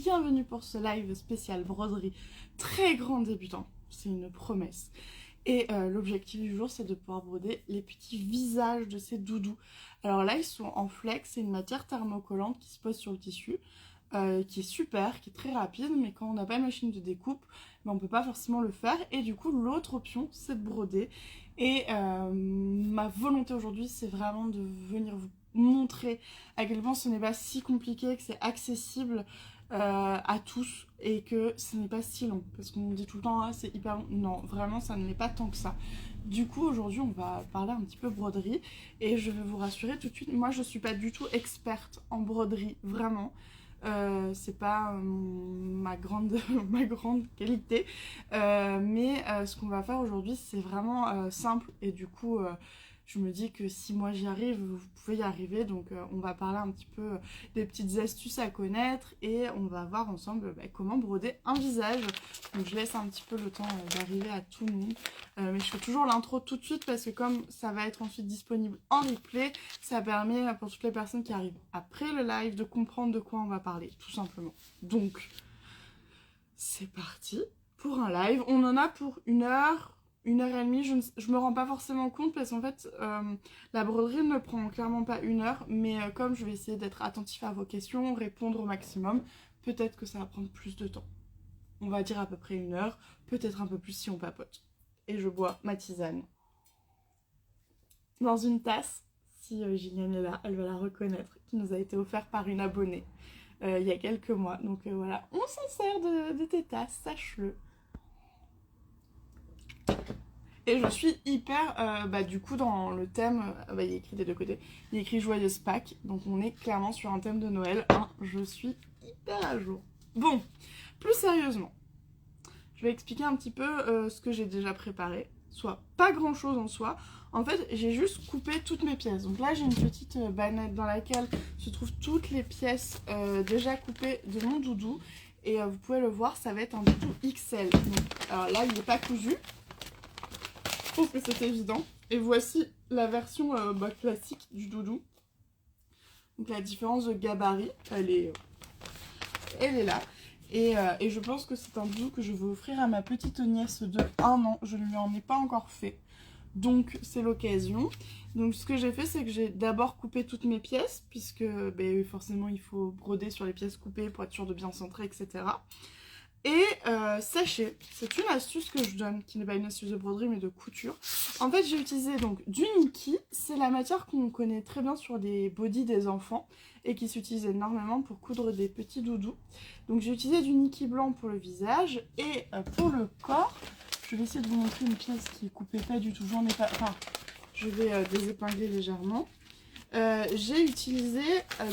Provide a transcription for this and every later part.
bienvenue pour ce live spécial broderie très grand débutant, c'est une promesse. Et l'objectif du jour c'est de pouvoir broder les petits visages de ces doudous. Alors là ils sont en flex, c'est une matière thermocollante qui se pose sur le tissu, qui est super, qui est très rapide, mais quand on n'a pas une machine de découpe, ben, on peut pas forcément le faire. Et du coup l'autre option c'est de broder. Et ma volonté aujourd'hui c'est vraiment de venir vous montrer à quel point ce n'est pas si compliqué, que c'est accessible à tous et que ce n'est pas si long, parce qu'on dit tout le temps ah, c'est hyper long. Non, vraiment ça ne l'est pas tant que ça. Du coup aujourd'hui on va parler un petit peu broderie et je vais vous rassurer tout de suite, moi je suis pas du tout experte en broderie, vraiment. C'est pas ma grande qualité, mais ce qu'on va faire aujourd'hui c'est vraiment simple et du coup je me dis que si moi j'y arrive, vous pouvez y arriver. Donc on va parler un petit peu des petites astuces à connaître et on va voir ensemble comment broder un visage. Donc je laisse un petit peu le temps d'arriver à tout le monde. Mais je fais toujours l'intro tout de suite parce que comme ça va être ensuite disponible en replay, ça permet pour toutes les personnes qui arrivent après le live de comprendre de quoi on va parler, tout simplement. Donc c'est parti pour un live. On en a pour 1 heure. 1 heure et demie, je me rends pas forcément compte parce qu'en fait la broderie ne prend clairement pas 1 heure, mais comme je vais essayer d'être attentif à vos questions, répondre au maximum, peut-être que ça va prendre plus de temps. On va dire à peu près 1 heure, peut-être un peu plus si on papote. Et je bois ma tisane dans une tasse, si Gilliane est là, elle va la reconnaître, qui nous a été offerte par une abonnée il y a quelques mois. Donc voilà, on s'en sert de tes tasses, sache-le. Et je suis hyper, du coup dans le thème, il est écrit des deux côtés, il est écrit Joyeuse Pâques, donc on est clairement sur un thème de Noël, je suis hyper à jour. Bon, plus sérieusement, je vais expliquer un petit peu ce que j'ai déjà préparé, soit pas grand chose en soi. En fait j'ai juste coupé toutes mes pièces, donc là j'ai une petite banette dans laquelle se trouvent toutes les pièces déjà coupées de mon doudou, et vous pouvez le voir, ça va être un doudou XL. Donc, alors là il n'est pas cousu, je trouve que c'est évident. Et voici la version classique du doudou. Donc la différence de gabarit, elle est là. Et je pense que c'est un doudou que je vais offrir à ma petite nièce de 1 an. Je ne lui en ai pas encore fait. Donc c'est l'occasion. Donc ce que j'ai fait, c'est que j'ai d'abord coupé toutes mes pièces, puisque forcément il faut broder sur les pièces coupées pour être sûr de bien centrer, etc. Et sachez, c'est une astuce que je donne, qui n'est pas une astuce de broderie mais de couture. En fait j'ai utilisé donc du Nikki, c'est la matière qu'on connaît très bien sur les bodys des enfants et qui s'utilise énormément pour coudre des petits doudous. Donc j'ai utilisé du Nikki blanc pour le visage et pour le corps, je vais essayer de vous montrer une pièce qui est coupée pas du tout, j'en ai pas, enfin je vais désépingler légèrement. J'ai utilisé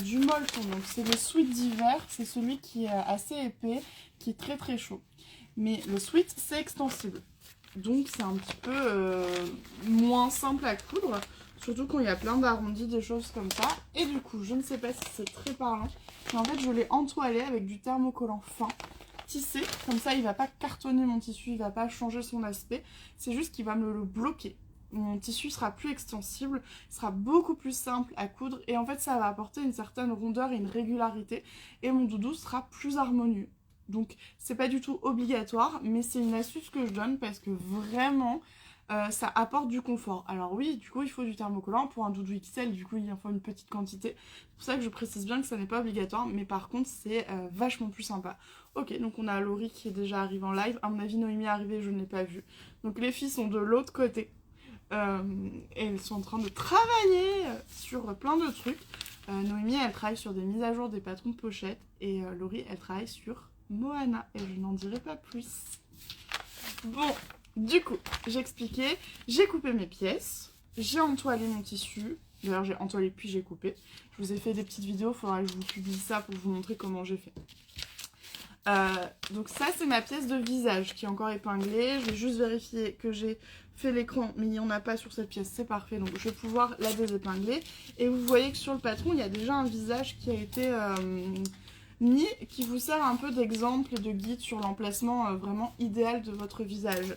du molleton, donc c'est le sweat d'hiver, c'est celui qui est assez épais, qui est très très chaud. Mais le sweat c'est extensible, donc c'est un petit peu moins simple à coudre, surtout quand il y a plein d'arrondis, des choses comme ça. Et du coup, je ne sais pas si c'est très parlant, mais en fait je l'ai entoilé avec du thermocollant fin, tissé, comme ça il va pas cartonner mon tissu, il va pas changer son aspect, c'est juste qu'il va me le bloquer. Mon tissu sera plus extensible, sera beaucoup plus simple à coudre et en fait ça va apporter une certaine rondeur et une régularité et mon doudou sera plus harmonieux. Donc c'est pas du tout obligatoire, mais c'est une astuce que je donne parce que vraiment ça apporte du confort. Alors oui, du coup il faut du thermocollant pour un doudou XL, du coup il en faut une petite quantité. C'est pour ça que je précise bien que ça n'est pas obligatoire, mais par contre c'est vachement plus sympa. Ok, donc on a Laurie qui est déjà arrivée en live, à mon avis Noémie est arrivée, je ne l'ai pas vue. Donc les filles sont de l'autre côté. Et elles sont en train de travailler sur plein de trucs. Noémie elle travaille sur des mises à jour des patrons de pochettes et Laurie elle travaille sur Moana et je n'en dirai pas plus. Bon, du coup j'ai expliqué, j'ai coupé mes pièces, j'ai entoilé mon tissu, d'ailleurs j'ai entoilé puis j'ai coupé. Je vous ai fait des petites vidéos, il faudra que je vous publie ça pour vous montrer comment j'ai fait. Donc ça c'est ma pièce de visage qui est encore épinglée. Je vais juste vérifier que j'ai fait l'écran, mais il n'y en a pas sur cette pièce, c'est parfait, donc je vais pouvoir la désépingler. Et vous voyez que sur le patron il y a déjà un visage qui a été mis, qui vous sert un peu d'exemple et de guide sur l'emplacement vraiment idéal de votre visage.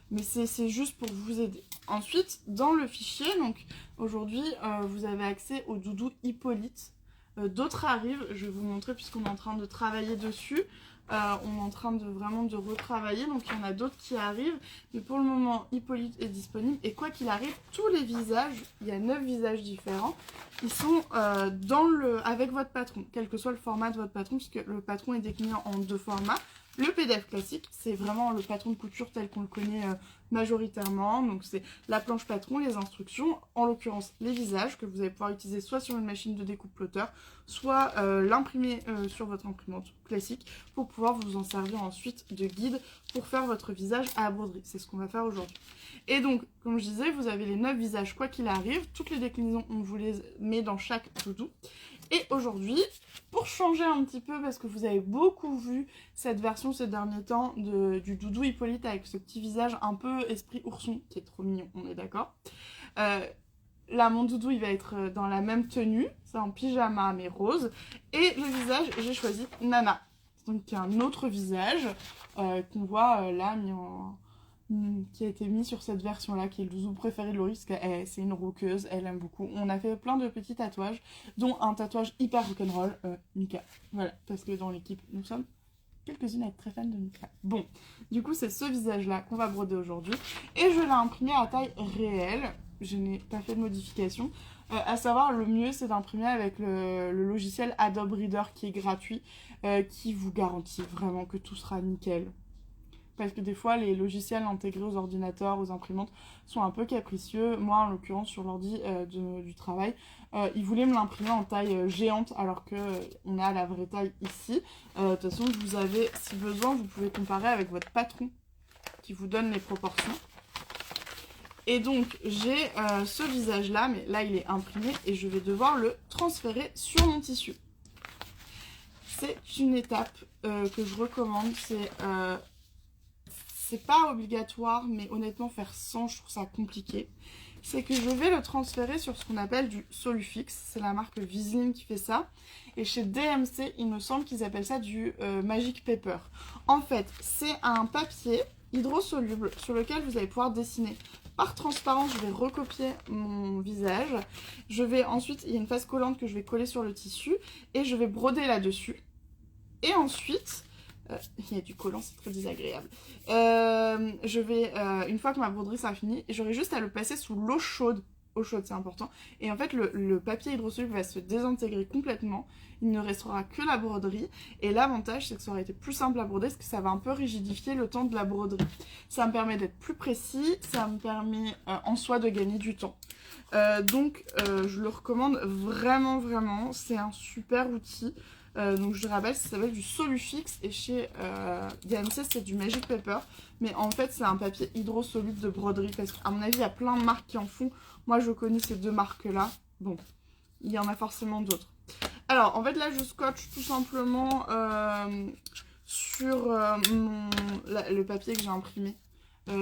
Mais c'est juste pour vous aider. Ensuite dans le fichier, donc aujourd'hui vous avez accès au doudou Hippolyte. d'autres arrivent. Je vais vous montrer puisqu'on est en train de travailler dessus. On est en train de vraiment de retravailler, donc il y en a d'autres qui arrivent, mais pour le moment Hippolyte est disponible, et quoi qu'il arrive, tous les visages, il y a 9 visages différents, ils sont avec votre patron, quel que soit le format de votre patron, puisque le patron est décliné en 2 formats. Le PDF classique, c'est vraiment le patron de couture tel qu'on le connaît majoritairement, donc c'est la planche patron, les instructions, en l'occurrence les visages que vous allez pouvoir utiliser soit sur une machine de découpe plotter, soit l'imprimer sur votre imprimante classique pour pouvoir vous en servir ensuite de guide pour faire votre visage à la broderie. C'est ce qu'on va faire aujourd'hui. Et donc, comme je disais, vous avez les 9 visages quoi qu'il arrive, toutes les déclinaisons on vous les met dans chaque doudou. Et aujourd'hui, pour changer un petit peu, parce que vous avez beaucoup vu cette version ces derniers temps du doudou Hippolyte avec ce petit visage un peu esprit ourson, qui est trop mignon, on est d'accord. Là, mon doudou, il va être dans la même tenue, c'est en pyjama mais rose. Et le visage, j'ai choisi Nana, donc qui est un autre visage qu'on voit là, qui a été mis sur cette version-là, qui est le doudou préféré de Laurie, parce que c'est une rockeuse, elle aime beaucoup. On a fait plein de petits tatouages, dont un tatouage hyper rock'n'roll, Mika. Voilà, parce que dans l'équipe, nous sommes quelques-unes à être très fans de Mika. Bon, du coup, c'est ce visage-là qu'on va broder aujourd'hui, et je l'ai imprimé à taille réelle. Je n'ai pas fait de modification. À savoir, le mieux, c'est d'imprimer avec le logiciel Adobe Reader qui est gratuit, qui vous garantit vraiment que tout sera nickel. Parce que des fois, les logiciels intégrés aux ordinateurs, aux imprimantes, sont un peu capricieux. Moi, en l'occurrence, sur l'ordi du travail, ils voulaient me l'imprimer en taille géante, alors qu'on a la vraie taille ici. De toute façon, vous avez, si besoin, vous pouvez comparer avec votre patron, qui vous donne les proportions. Et donc, j'ai ce visage-là, mais là, il est imprimé, et je vais devoir le transférer sur mon tissu. C'est une étape que je recommande, c'est pas obligatoire, mais honnêtement, faire sans, je trouve ça compliqué. C'est que je vais le transférer sur ce qu'on appelle du Solufix. C'est la marque Viseline qui fait ça. Et chez DMC, il me semble qu'ils appellent ça du Magic Paper. En fait, c'est un papier hydrosoluble sur lequel vous allez pouvoir dessiner. Par transparence, je vais recopier mon visage. Je vais ensuite, il y a une face collante que je vais coller sur le tissu. Et je vais broder là-dessus. Et ensuite... il y a du collant, c'est très désagréable. Je vais, une fois que ma broderie sera finie, j'aurai juste à le passer sous l'eau chaude. Eau chaude, c'est important. Et en fait, le papier hydrosoluble va se désintégrer complètement. Il ne restera que la broderie. Et l'avantage, c'est que ça aurait été plus simple à broder, parce que ça va un peu rigidifier le temps de la broderie. Ça me permet d'être plus précis. Ça me permet en soi de gagner du temps. Donc, je le recommande vraiment, vraiment. C'est un super outil. Donc je rappelle, ça s'appelle du Solufix et chez DMC c'est du Magic Paper, mais en fait c'est un papier hydrosoluble de broderie parce qu'à mon avis il y a plein de marques qui en font. Moi je connais ces 2 marques là, bon il y en a forcément d'autres. Alors en fait là je scotche tout simplement sur le papier que j'ai imprimé.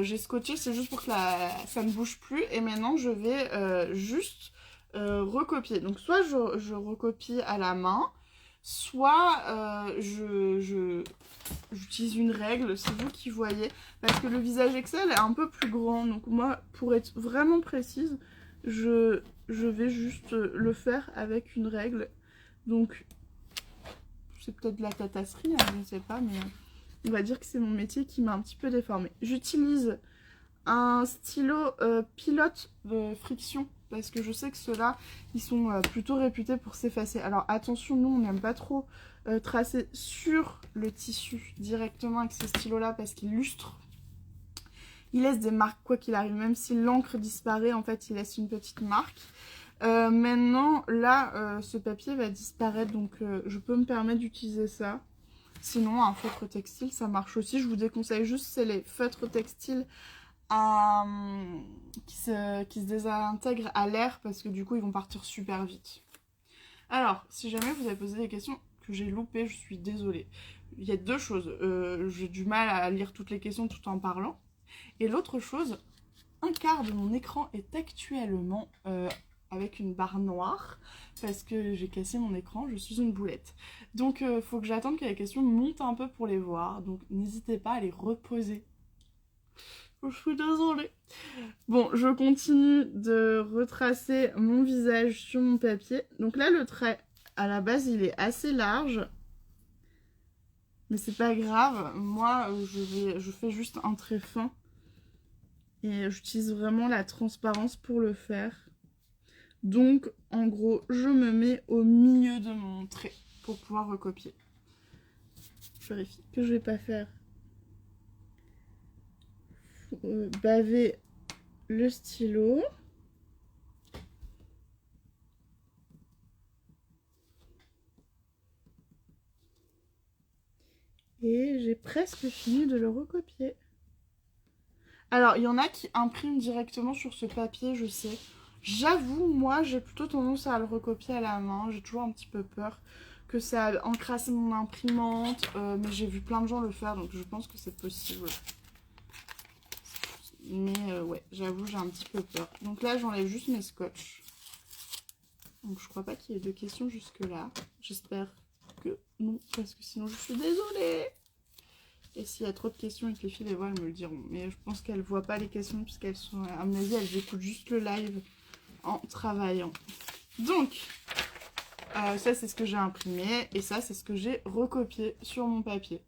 J'ai scotché, c'est juste pour que ça ne bouge plus, et maintenant je vais juste recopier. Donc soit je recopie à la main, soit j'utilise une règle, c'est vous qui voyez, parce que le visage Excel est un peu plus grand, donc moi, pour être vraiment précise, je vais juste le faire avec une règle, donc c'est peut-être de la tatasserie, hein, je ne sais pas, mais on va dire que c'est mon métier qui m'a un petit peu déformée. J'utilise un stylo pilote de friction, parce que je sais que ceux-là, ils sont plutôt réputés pour s'effacer. Alors attention, nous, on n'aime pas trop tracer sur le tissu directement avec ces stylos-là, parce qu'ils lustrent. Ils laissent des marques, quoi qu'il arrive. Même si l'encre disparaît, en fait, ils laissent une petite marque. Maintenant, là, ce papier va disparaître, donc je peux me permettre d'utiliser ça. Sinon, un feutre textile, ça marche aussi. Je vous déconseille juste, c'est les feutres textiles qui se désintègrent à l'air, parce que du coup ils vont partir super vite. Alors si jamais vous avez posé des questions que j'ai loupées, je suis désolée. Il y a 2 choses, j'ai du mal à lire toutes les questions tout en parlant, et l'autre chose, un quart de mon écran est actuellement avec une barre noire parce que j'ai cassé mon écran, je suis une boulette. Donc faut que j'attende que les questions montent un peu pour les voir, donc n'hésitez pas à les reposer. Je suis désolée. Bon, je continue de retracer mon visage sur mon papier. Donc là, le trait à la base il est assez large. Mais c'est pas grave, moi je fais juste un trait fin. Et j'utilise vraiment la transparence pour le faire. Donc en gros je me mets au milieu de mon trait pour pouvoir recopier. Je vérifie que je vais pas faire baver le stylo. Et j'ai presque fini de le recopier. Alors, il y en a qui impriment directement sur ce papier, je sais. J'avoue, moi, j'ai plutôt tendance à le recopier à la main. J'ai toujours un petit peu peur que ça encrasse mon imprimante. Mais j'ai vu plein de gens le faire, donc je pense que c'est possible. Mais ouais, j'avoue, j'ai un petit peu peur. Donc là, j'enlève juste mes scotch. Donc je crois pas qu'il y ait de questions jusque-là. J'espère que non, parce que sinon je suis désolée. Et s'il y a trop de questions et que les filles les voient, elles me le diront. Mais je pense qu'elles voient pas les questions puisqu'elles sont, à mon avis, elles écoutent juste le live en travaillant. Donc, ça c'est ce que j'ai imprimé et ça c'est ce que j'ai recopié sur mon papier.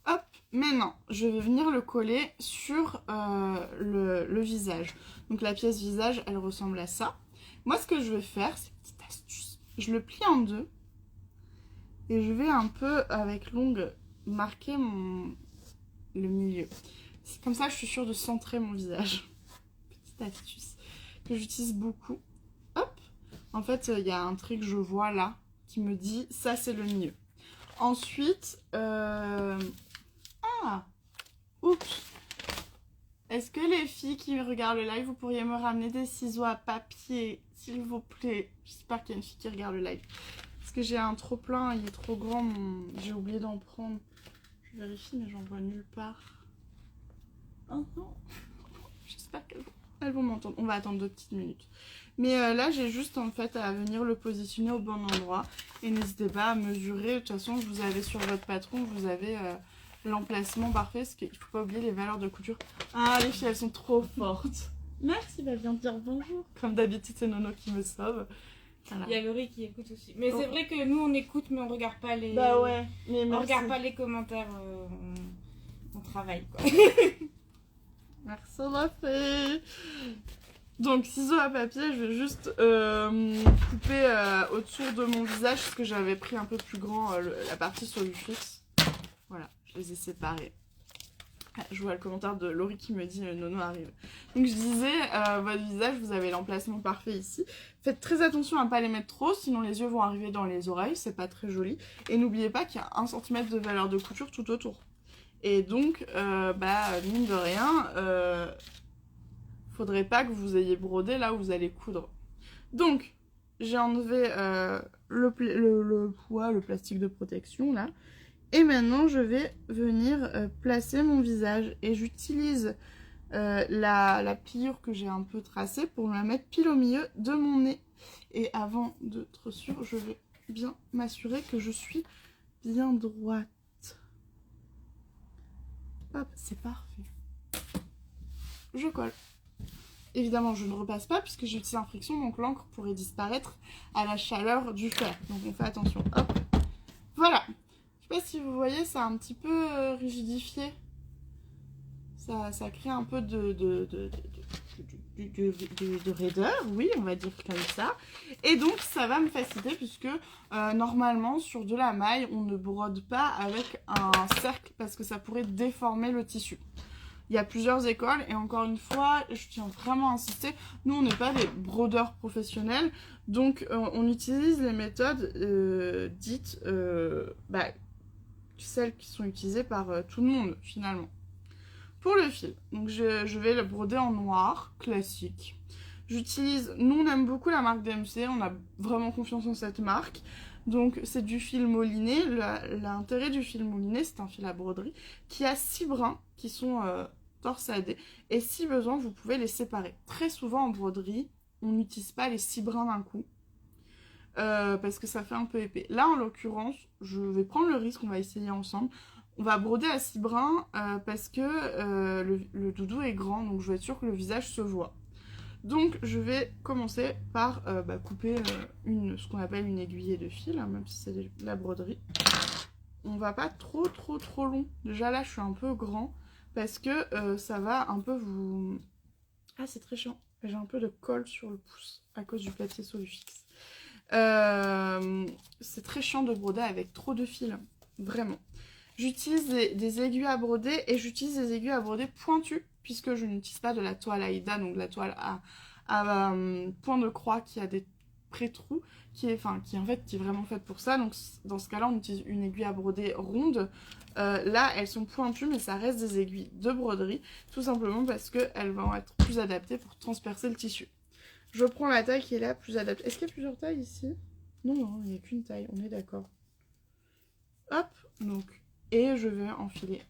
Hop, maintenant, je vais venir le coller sur le visage. Donc la pièce visage, elle ressemble à ça. Moi, ce que je vais faire, c'est une petite astuce. Je le plie en deux. Et je vais un peu, avec l'ongle, marquer le milieu. C'est comme ça, je suis sûre de centrer mon visage. Petite astuce que j'utilise beaucoup. Hop. En fait, il y a un truc que je vois là qui me dit, ça c'est le milieu. Ensuite, ah, oups. Est-ce que les filles qui regardent le live, vous pourriez me ramener des ciseaux à papier, s'il vous plaît? J'espère qu'il y a une fille qui regarde le live. Parce que j'ai un trop plein, il est trop grand, j'ai oublié d'en prendre. Je vérifie, mais j'en vois nulle part. Oh non. J'espère qu'elles vont m'entendre. On va attendre 2 petites minutes. Mais là, j'ai juste en fait à venir le positionner au bon endroit. Et n'hésitez pas à mesurer. De toute façon, vous avez sur votre patron, vous avez l'emplacement parfait. Parce qu'il ne faut pas oublier les valeurs de couture. Ah, les filles, elles sont trop fortes. Merci, va bien dire bonjour. Comme d'habitude, c'est Nono qui me sauve. Voilà. Il y a Laurie qui écoute aussi. Mais c'est vrai que nous, on écoute, mais on regarde pas les... Bah ouais, mais on regarde pas les commentaires. On travaille, quoi. Merci la fée. Donc ciseaux à papier, je vais juste couper au-dessus de mon visage parce que j'avais pris un peu plus grand la partie sur le fixe. Voilà, je les ai séparés. Ah, je vois le commentaire de Laurie qui me dit Nono arrive. Donc je disais, votre visage, vous avez l'emplacement parfait ici. Faites très attention à ne pas les mettre trop, sinon les yeux vont arriver dans les oreilles, c'est pas très joli. Et n'oubliez pas qu'il y a 1 cm de valeur de couture tout autour. Et donc, mine de rien, faudrait pas que vous ayez brodé là où vous allez coudre. Donc, j'ai enlevé le plastique de protection là. Et maintenant, je vais venir placer mon visage. Et j'utilise la pliure que j'ai un peu tracée pour la mettre pile au milieu de mon nez. Et avant d'être sûre, je vais bien m'assurer que je suis bien droite. Hop, c'est parfait. Je colle. Évidemment, je ne repasse pas puisque j'utilise un friction, donc l'encre pourrait disparaître à la chaleur du fer. Donc on fait attention. Hop. Voilà. Je sais pas si vous voyez, ça a un petit peu rigidifié. Ça crée un peu de raideur, oui, on va dire comme ça. Et donc, ça va me faciliter puisque normalement, sur de la maille, on ne brode pas avec un cercle parce que ça pourrait déformer le tissu. Il y a plusieurs écoles et encore une fois, je tiens vraiment à insister, nous on n'est pas des brodeurs professionnels, donc on utilise les méthodes dites, celles qui sont utilisées par tout le monde finalement. Pour le fil, donc je vais le broder en noir, classique. J'utilise, nous on aime beaucoup la marque DMC, on a vraiment confiance en cette marque. Donc c'est du fil mouliné, l'intérêt du fil mouliné, c'est un fil à broderie qui a 6 brins qui sont torsadés. Et si besoin, vous pouvez les séparer. Très souvent en broderie, on n'utilise pas les 6 brins d'un coup. Parce que ça fait un peu épais. Là en l'occurrence, je vais prendre le risque, on va essayer ensemble. On va broder à 6 brins parce que le doudou est grand, donc je vais être sûre que le visage se voit. Donc je vais commencer par couper ce qu'on appelle une aiguillée de fil, hein, même si c'est de la broderie. On va pas trop long. Déjà là je suis un peu grand parce que ça va un peu vous... Ah c'est très chiant, j'ai un peu de colle sur le pouce à cause du papier Solufix. C'est très chiant de broder avec trop de fils, vraiment. J'utilise des aiguilles à broder et j'utilise des aiguilles à broder pointues puisque je n'utilise pas de la toile Aïda, donc de la toile à point de croix qui a des pré-trous, qui est vraiment faite pour ça. Donc dans ce cas-là, on utilise une aiguille à broder ronde. Là, elles sont pointues, mais ça reste des aiguilles de broderie, tout simplement parce qu'elles vont être plus adaptées pour transpercer le tissu. Je prends la taille qui est la plus adaptée. Est-ce qu'il y a plusieurs tailles ici? Non, non, il n'y a qu'une taille, on est d'accord. Hop, donc... Et je vais enfiler,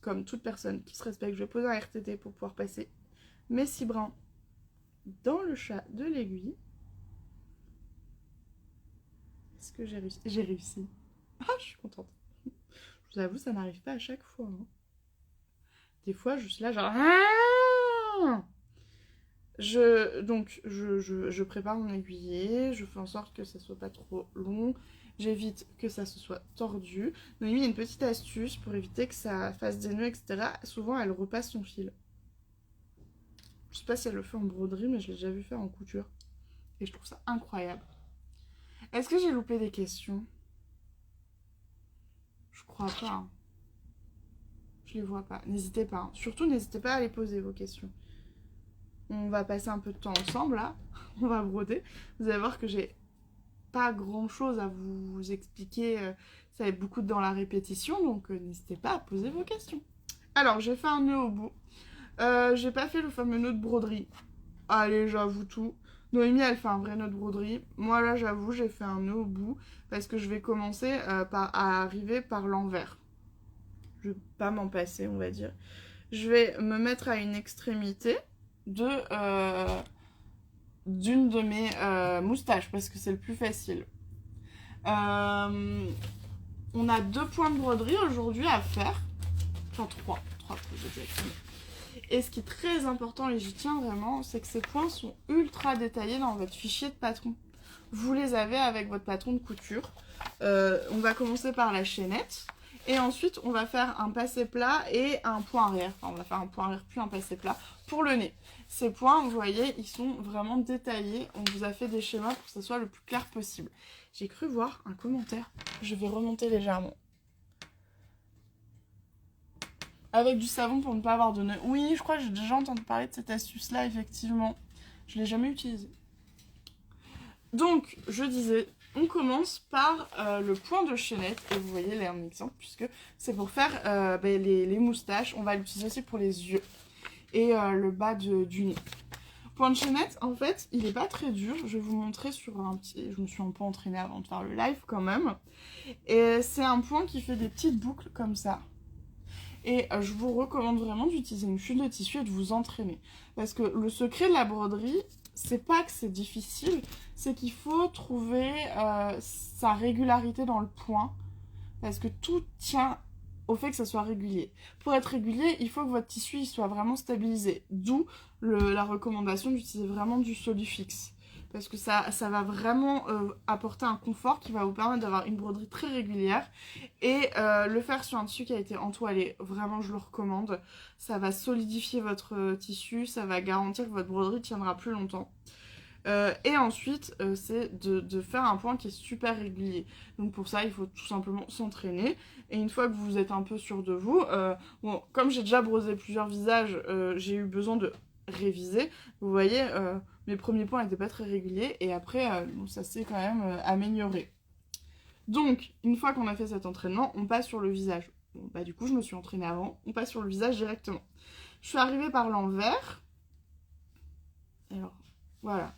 comme toute personne qui se respecte, je vais poser un RTT pour pouvoir passer mes 6 brins dans le chat de l'aiguille. Est-ce que j'ai réussi? J'ai réussi. Ah, je suis contente. Je vous avoue, ça n'arrive pas à chaque fois. Hein. Des fois, je suis là genre... Je prépare mon aiguillé, je fais en sorte que ça soit pas trop long. J'évite que ça se soit tordu. Donc il y a une petite astuce pour éviter que ça fasse des nœuds, etc. Souvent, elle repasse son fil. Je sais pas si elle le fait en broderie, mais je l'ai déjà vu faire en couture. Et je trouve ça incroyable. Est-ce que j'ai loupé des questions? Je crois pas. Hein. Je les vois pas. N'hésitez pas. Hein. Surtout, n'hésitez pas à les poser, vos questions. On va passer un peu de temps ensemble, là. On va broder. Vous allez voir que j'ai... pas grand chose à vous expliquer, ça va être beaucoup dans la répétition, donc n'hésitez pas à poser vos questions. Alors j'ai fait un nœud au bout, j'ai pas fait le fameux nœud de broderie, allez j'avoue tout, Noémie elle fait un vrai nœud de broderie, moi là j'avoue j'ai fait un nœud au bout, parce que je vais commencer à arriver par l'envers, je vais pas m'en passer on va dire, je vais me mettre à une extrémité d'une de mes moustaches parce que c'est le plus facile. On a 2 points de broderie aujourd'hui à faire. Enfin 3 exactement. Et ce qui est très important, et j'y tiens vraiment, c'est que ces points sont ultra détaillés dans votre fichier de patron. Vous les avez avec votre patron de couture. On va commencer par la chaînette. Et ensuite, on va faire un passé plat et un point arrière. Enfin, on va faire un point arrière puis un passé plat pour le nez. Ces points, vous voyez, ils sont vraiment détaillés. On vous a fait des schémas pour que ce soit le plus clair possible. J'ai cru voir un commentaire. Je vais remonter légèrement. Avec du savon pour ne pas avoir de nœuds. Oui, je crois que j'ai déjà entendu parler de cette astuce-là, effectivement. Je ne l'ai jamais utilisée. Donc, je disais... On commence par le point de chaînette, et vous voyez là un exemple, puisque c'est pour faire les moustaches. On va l'utiliser aussi pour les yeux et le bas du nez. Point de chaînette, en fait, il n'est pas très dur. Je vais vous montrer sur un petit... Je me suis un peu entraînée avant de faire le live quand même. Et c'est un point qui fait des petites boucles comme ça. Et je vous recommande vraiment d'utiliser une file de tissu et de vous entraîner. Parce que le secret de la broderie... c'est pas que c'est difficile, c'est qu'il faut trouver sa régularité dans le point, parce que tout tient au fait que ça soit régulier. Pour être régulier, il faut que votre tissu il soit vraiment stabilisé, d'où la recommandation d'utiliser vraiment du Solufix, parce que ça va vraiment apporter un confort qui va vous permettre d'avoir une broderie très régulière, et le faire sur un tissu qui a été entoilé, vraiment je le recommande. Ça va solidifier votre tissu, ça va garantir que votre broderie tiendra plus longtemps. Et ensuite, c'est de faire un point qui est super régulier. Donc pour ça, il faut tout simplement s'entraîner. Et une fois que vous êtes un peu sûr de vous, bon, comme j'ai déjà brodé plusieurs visages, j'ai eu besoin de réviser. Vous voyez, mes premiers points n'étaient pas très réguliers. Et après, ça s'est quand même amélioré. Donc, une fois qu'on a fait cet entraînement, on passe sur le visage. Bon, bah du coup, je me suis entraînée avant. On passe sur le visage directement. Je suis arrivée par l'envers. Alors, voilà.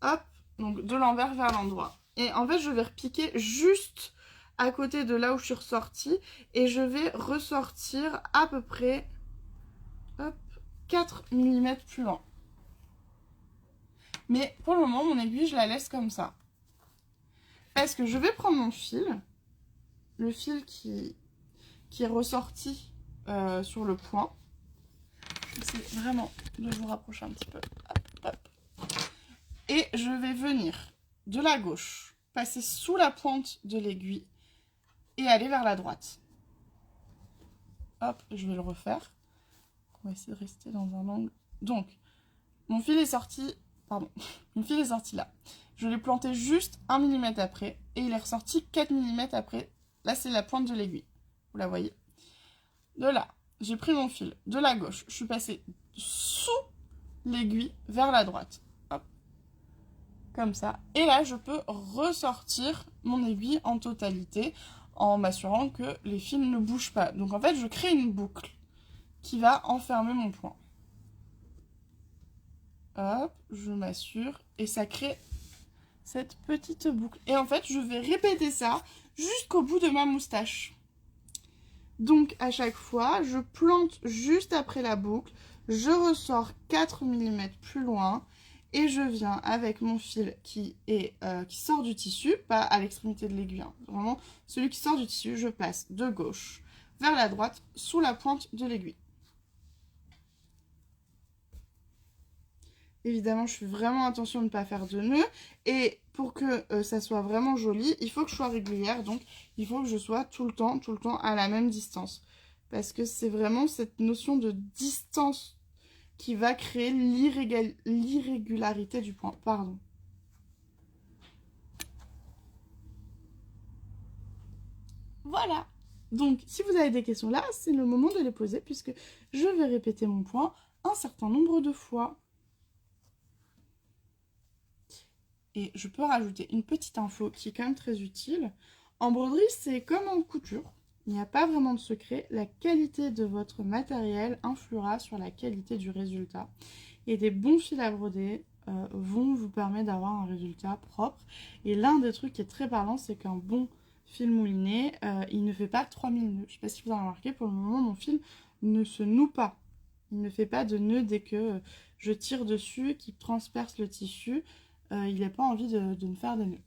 Hop, donc de l'envers vers l'endroit. Et en fait, je vais repiquer juste à côté de là où je suis ressortie. Et je vais ressortir à peu près, hop, 4 mm plus loin. Mais pour le moment, mon aiguille, je la laisse comme ça. Parce que je vais prendre mon fil, le fil qui est ressorti sur le point. J'essaie vraiment de vous rapprocher un petit peu. Hop, hop. Et je vais venir de la gauche, passer sous la pointe de l'aiguille et aller vers la droite. Hop, je vais le refaire. On va essayer de rester dans un angle. Donc, mon fil est sorti... Pardon. Mon fil est sorti là. Je l'ai planté juste 1 mm après. Et il est ressorti 4 mm après. Là, c'est la pointe de l'aiguille. Vous la voyez? De là, j'ai pris mon fil de la gauche. Je suis passée sous l'aiguille vers la droite. Hop. Comme ça. Et là, je peux ressortir mon aiguille en totalité en m'assurant que les fils ne bougent pas. Donc, en fait, je crée une boucle qui va enfermer mon point. Hop, je m'assure. Et ça crée cette petite boucle. Et en fait, je vais répéter ça jusqu'au bout de ma moustache. Donc, à chaque fois, je plante juste après la boucle. Je ressors 4 mm plus loin. Et je viens avec mon fil qui sort du tissu, pas à l'extrémité de l'aiguille. Hein. Vraiment, celui qui sort du tissu, je passe de gauche vers la droite, sous la pointe de l'aiguille. Évidemment, je fais vraiment attention de ne pas faire de nœuds. Et pour que ça soit vraiment joli, il faut que je sois régulière. Donc, il faut que je sois tout le temps à la même distance. Parce que c'est vraiment cette notion de distance qui va créer l'irrégularité du point. Pardon. Voilà. Donc, si vous avez des questions là, c'est le moment de les poser puisque je vais répéter mon point un certain nombre de fois. Et je peux rajouter une petite info qui est quand même très utile. En broderie, c'est comme en couture. Il n'y a pas vraiment de secret. La qualité de votre matériel influera sur la qualité du résultat. Et des bons fils à broder vont vous permettre d'avoir un résultat propre. Et l'un des trucs qui est très parlant, c'est qu'un bon fil mouliné, il ne fait pas 3000 nœuds. Je ne sais pas si vous avez remarqué, pour le moment, mon fil ne se noue pas. Il ne fait pas de nœuds dès que je tire dessus, qu'il transperce le tissu. Il n'a pas envie de me faire des nœuds.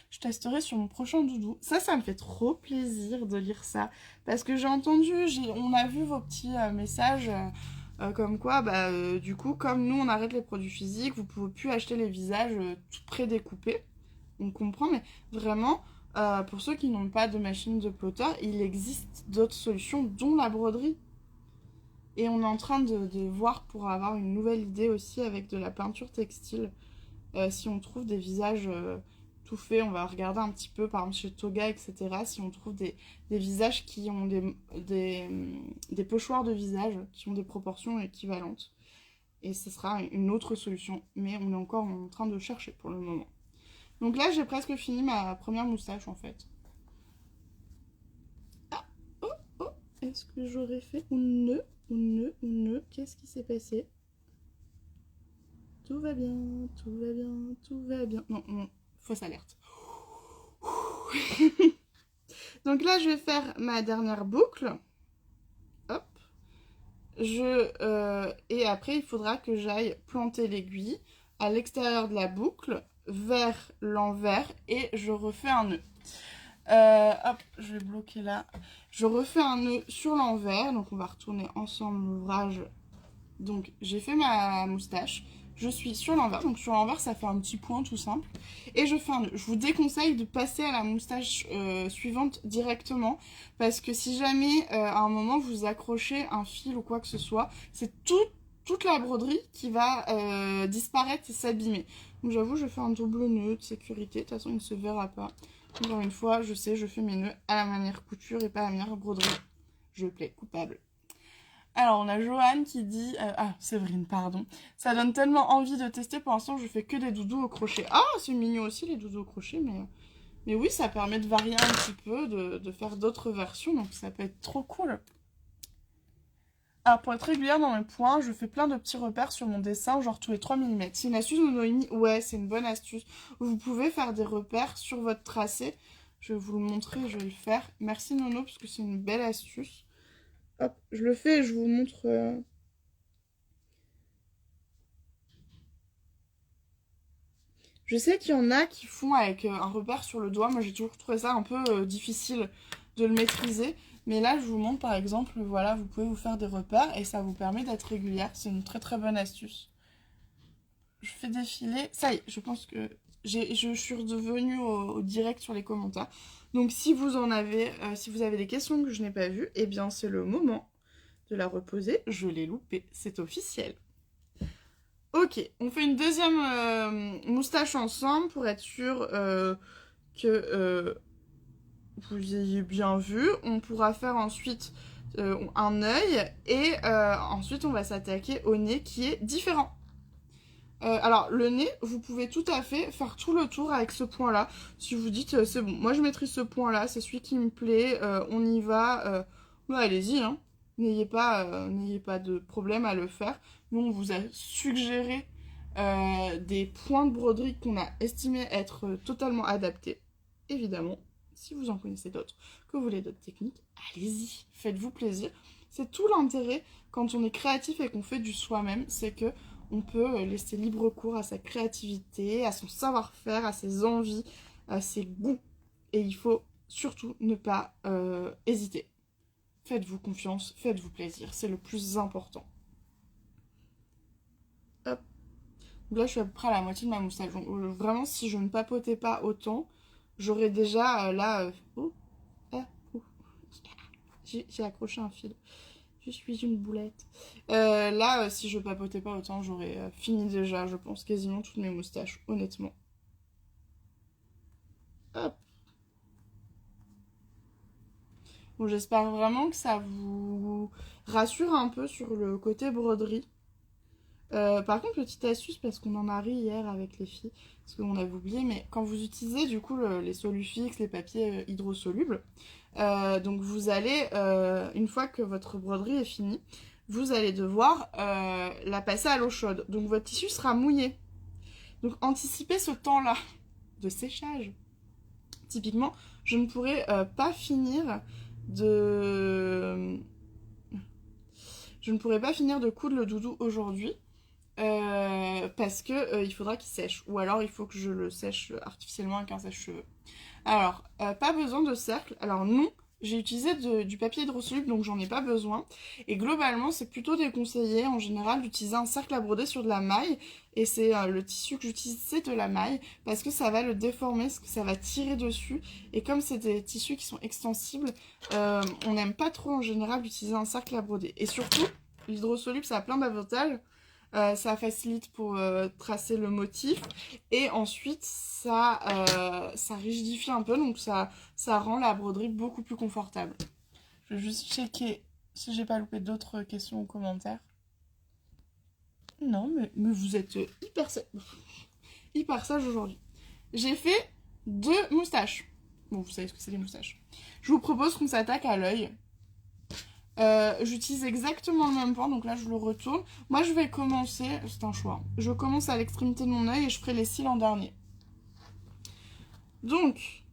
Je testerai sur mon prochain doudou. Ça me fait trop plaisir de lire ça. Parce que j'ai entendu, on a vu vos petits messages comme quoi, du coup, comme nous on arrête les produits physiques, vous ne pouvez plus acheter les visages tout prédécoupés. On comprend, mais vraiment, pour ceux qui n'ont pas de machine de plotter, il existe d'autres solutions, dont la broderie. Et on est en train de voir pour avoir une nouvelle idée aussi avec de la peinture textile. Si on trouve des visages tout faits, on va regarder un petit peu, par exemple chez Toga, etc. Si on trouve des visages qui ont des pochoirs de visage, qui ont des proportions équivalentes. Et ce sera une autre solution. Mais on est encore en train de chercher pour le moment. Donc là, j'ai presque fini ma première moustache, en fait. Ah, oh, oh, est-ce que j'aurais fait un nœud, qu'est-ce qui s'est passé? Tout va bien, tout va bien, tout va bien. Non, fausse alerte. Donc là, je vais faire ma dernière boucle. Hop. Et après, il faudra que j'aille planter l'aiguille à l'extérieur de la boucle, vers l'envers, et je refais un nœud. Hop, je vais bloquer là. Je refais un nœud sur l'envers. Donc, on va retourner ensemble l'ouvrage. Donc, j'ai fait ma moustache. Je suis sur l'envers, donc sur l'envers ça fait un petit point tout simple. Et je fais un nœud. Je vous déconseille de passer à la moustache suivante directement. Parce que si jamais à un moment vous accrochez un fil ou quoi que ce soit, c'est toute la broderie qui va disparaître et s'abîmer. Donc j'avoue, je fais un double nœud de sécurité. De toute façon il ne se verra pas. Encore une fois, je sais, je fais mes nœuds à la manière couture et pas à la manière broderie. Je plais coupable. Alors, on a Joanne qui dit... Séverine, pardon. Ça donne tellement envie de tester. Pour l'instant, je fais que des doudous au crochet. Ah, c'est mignon aussi, les doudous au crochet. Mais oui, ça permet de varier un petit peu, de faire d'autres versions. Donc, ça peut être trop cool. Alors, pour être régulière dans mes points, je fais plein de petits repères sur mon dessin, genre tous les 3 mm. C'est une astuce de Noémie? Ouais, c'est une bonne astuce. Vous pouvez faire des repères sur votre tracé. Je vais vous le montrer, je vais le faire. Merci Nono, parce que c'est une belle astuce. Hop, je le fais et je vous montre. Je sais qu'il y en a qui font avec un repère sur le doigt. Moi, j'ai toujours trouvé ça un peu difficile de le maîtriser. Mais là, je vous montre par exemple, voilà, vous pouvez vous faire des repères et ça vous permet d'être régulière. C'est une très très bonne astuce. Je fais défiler. Ça y est, je pense que je suis redevenue au direct sur les commentaires. Donc si vous en avez, si vous avez des questions que je n'ai pas vues, eh bien c'est le moment de la reposer. Je l'ai loupé, c'est officiel. Ok, on fait une deuxième moustache ensemble pour être sûr que vous ayez bien vu. On pourra faire ensuite un œil et ensuite on va s'attaquer au nez qui est différent. Alors le nez, vous pouvez tout à fait faire tout le tour avec ce point là. Si vous dites c'est bon, moi je maîtrise ce point là, c'est celui qui me plaît, on y va, ouais, allez-y, hein. N'ayez pas de problème à le faire. Nous on vous a suggéré des points de broderie qu'on a estimé être totalement adaptés. Évidemment, si vous en connaissez d'autres, que vous voulez d'autres techniques, allez-y, faites-vous plaisir. C'est tout l'intérêt quand on est créatif et qu'on fait du soi-même, c'est que on peut laisser libre cours à sa créativité, à son savoir-faire, à ses envies, à ses goûts. Et il faut surtout ne pas hésiter. Faites-vous confiance, faites-vous plaisir, c'est le plus important. Hop. Donc là, je suis à peu près à la moitié de ma moustache. Donc, vraiment, si je ne papotais pas autant, j'aurais déjà j'ai accroché un fil. Je suis une boulette. Là, si je papotais pas autant, j'aurais fini déjà, je pense, quasiment toutes mes moustaches, honnêtement. Hop. Bon, j'espère vraiment que ça vous rassure un peu sur le côté broderie. Par contre, petite astuce, parce qu'on en a ri hier avec les filles, parce qu'on avait oublié, mais quand vous utilisez du coup les Solufix, les papiers hydrosolubles, donc vous allez, une fois que votre broderie est finie, vous allez devoir la passer à l'eau chaude. Donc votre tissu sera mouillé. Donc anticipez ce temps-là de séchage. Typiquement, je ne pourrais pas finir de... Je ne pourrais pas finir de coudre le doudou aujourd'hui. Parce que il faudra qu'il sèche. Ou alors il faut que je le sèche artificiellement avec un sèche-cheveux. Alors, pas besoin de cercle. Alors non, j'ai utilisé du papier hydrosoluble, donc j'en ai pas besoin. Et globalement, c'est plutôt déconseillé en général d'utiliser un cercle à broder sur de la maille. Et c'est le tissu que j'utilise, c'est de la maille, parce que ça va le déformer, parce que ça va tirer dessus. Et comme c'est des tissus qui sont extensibles, on n'aime pas trop en général d'utiliser un cercle à broder. Et surtout, l'hydrosoluble, ça a plein d'avantages. Ça facilite pour tracer le motif et ensuite ça rigidifie un peu, donc ça rend la broderie beaucoup plus confortable. Je vais juste checker si j'ai pas loupé d'autres questions ou commentaires. Non, mais vous êtes hyper sage aujourd'hui. J'ai fait 2 moustaches. Bon, vous savez ce que c'est les moustaches. Je vous propose qu'on s'attaque à l'œil. J'utilise exactement le même point, donc là je le retourne. Moi je vais commencer, c'est un choix, je commence à l'extrémité de mon œil et je ferai les cils en dernier. Donc,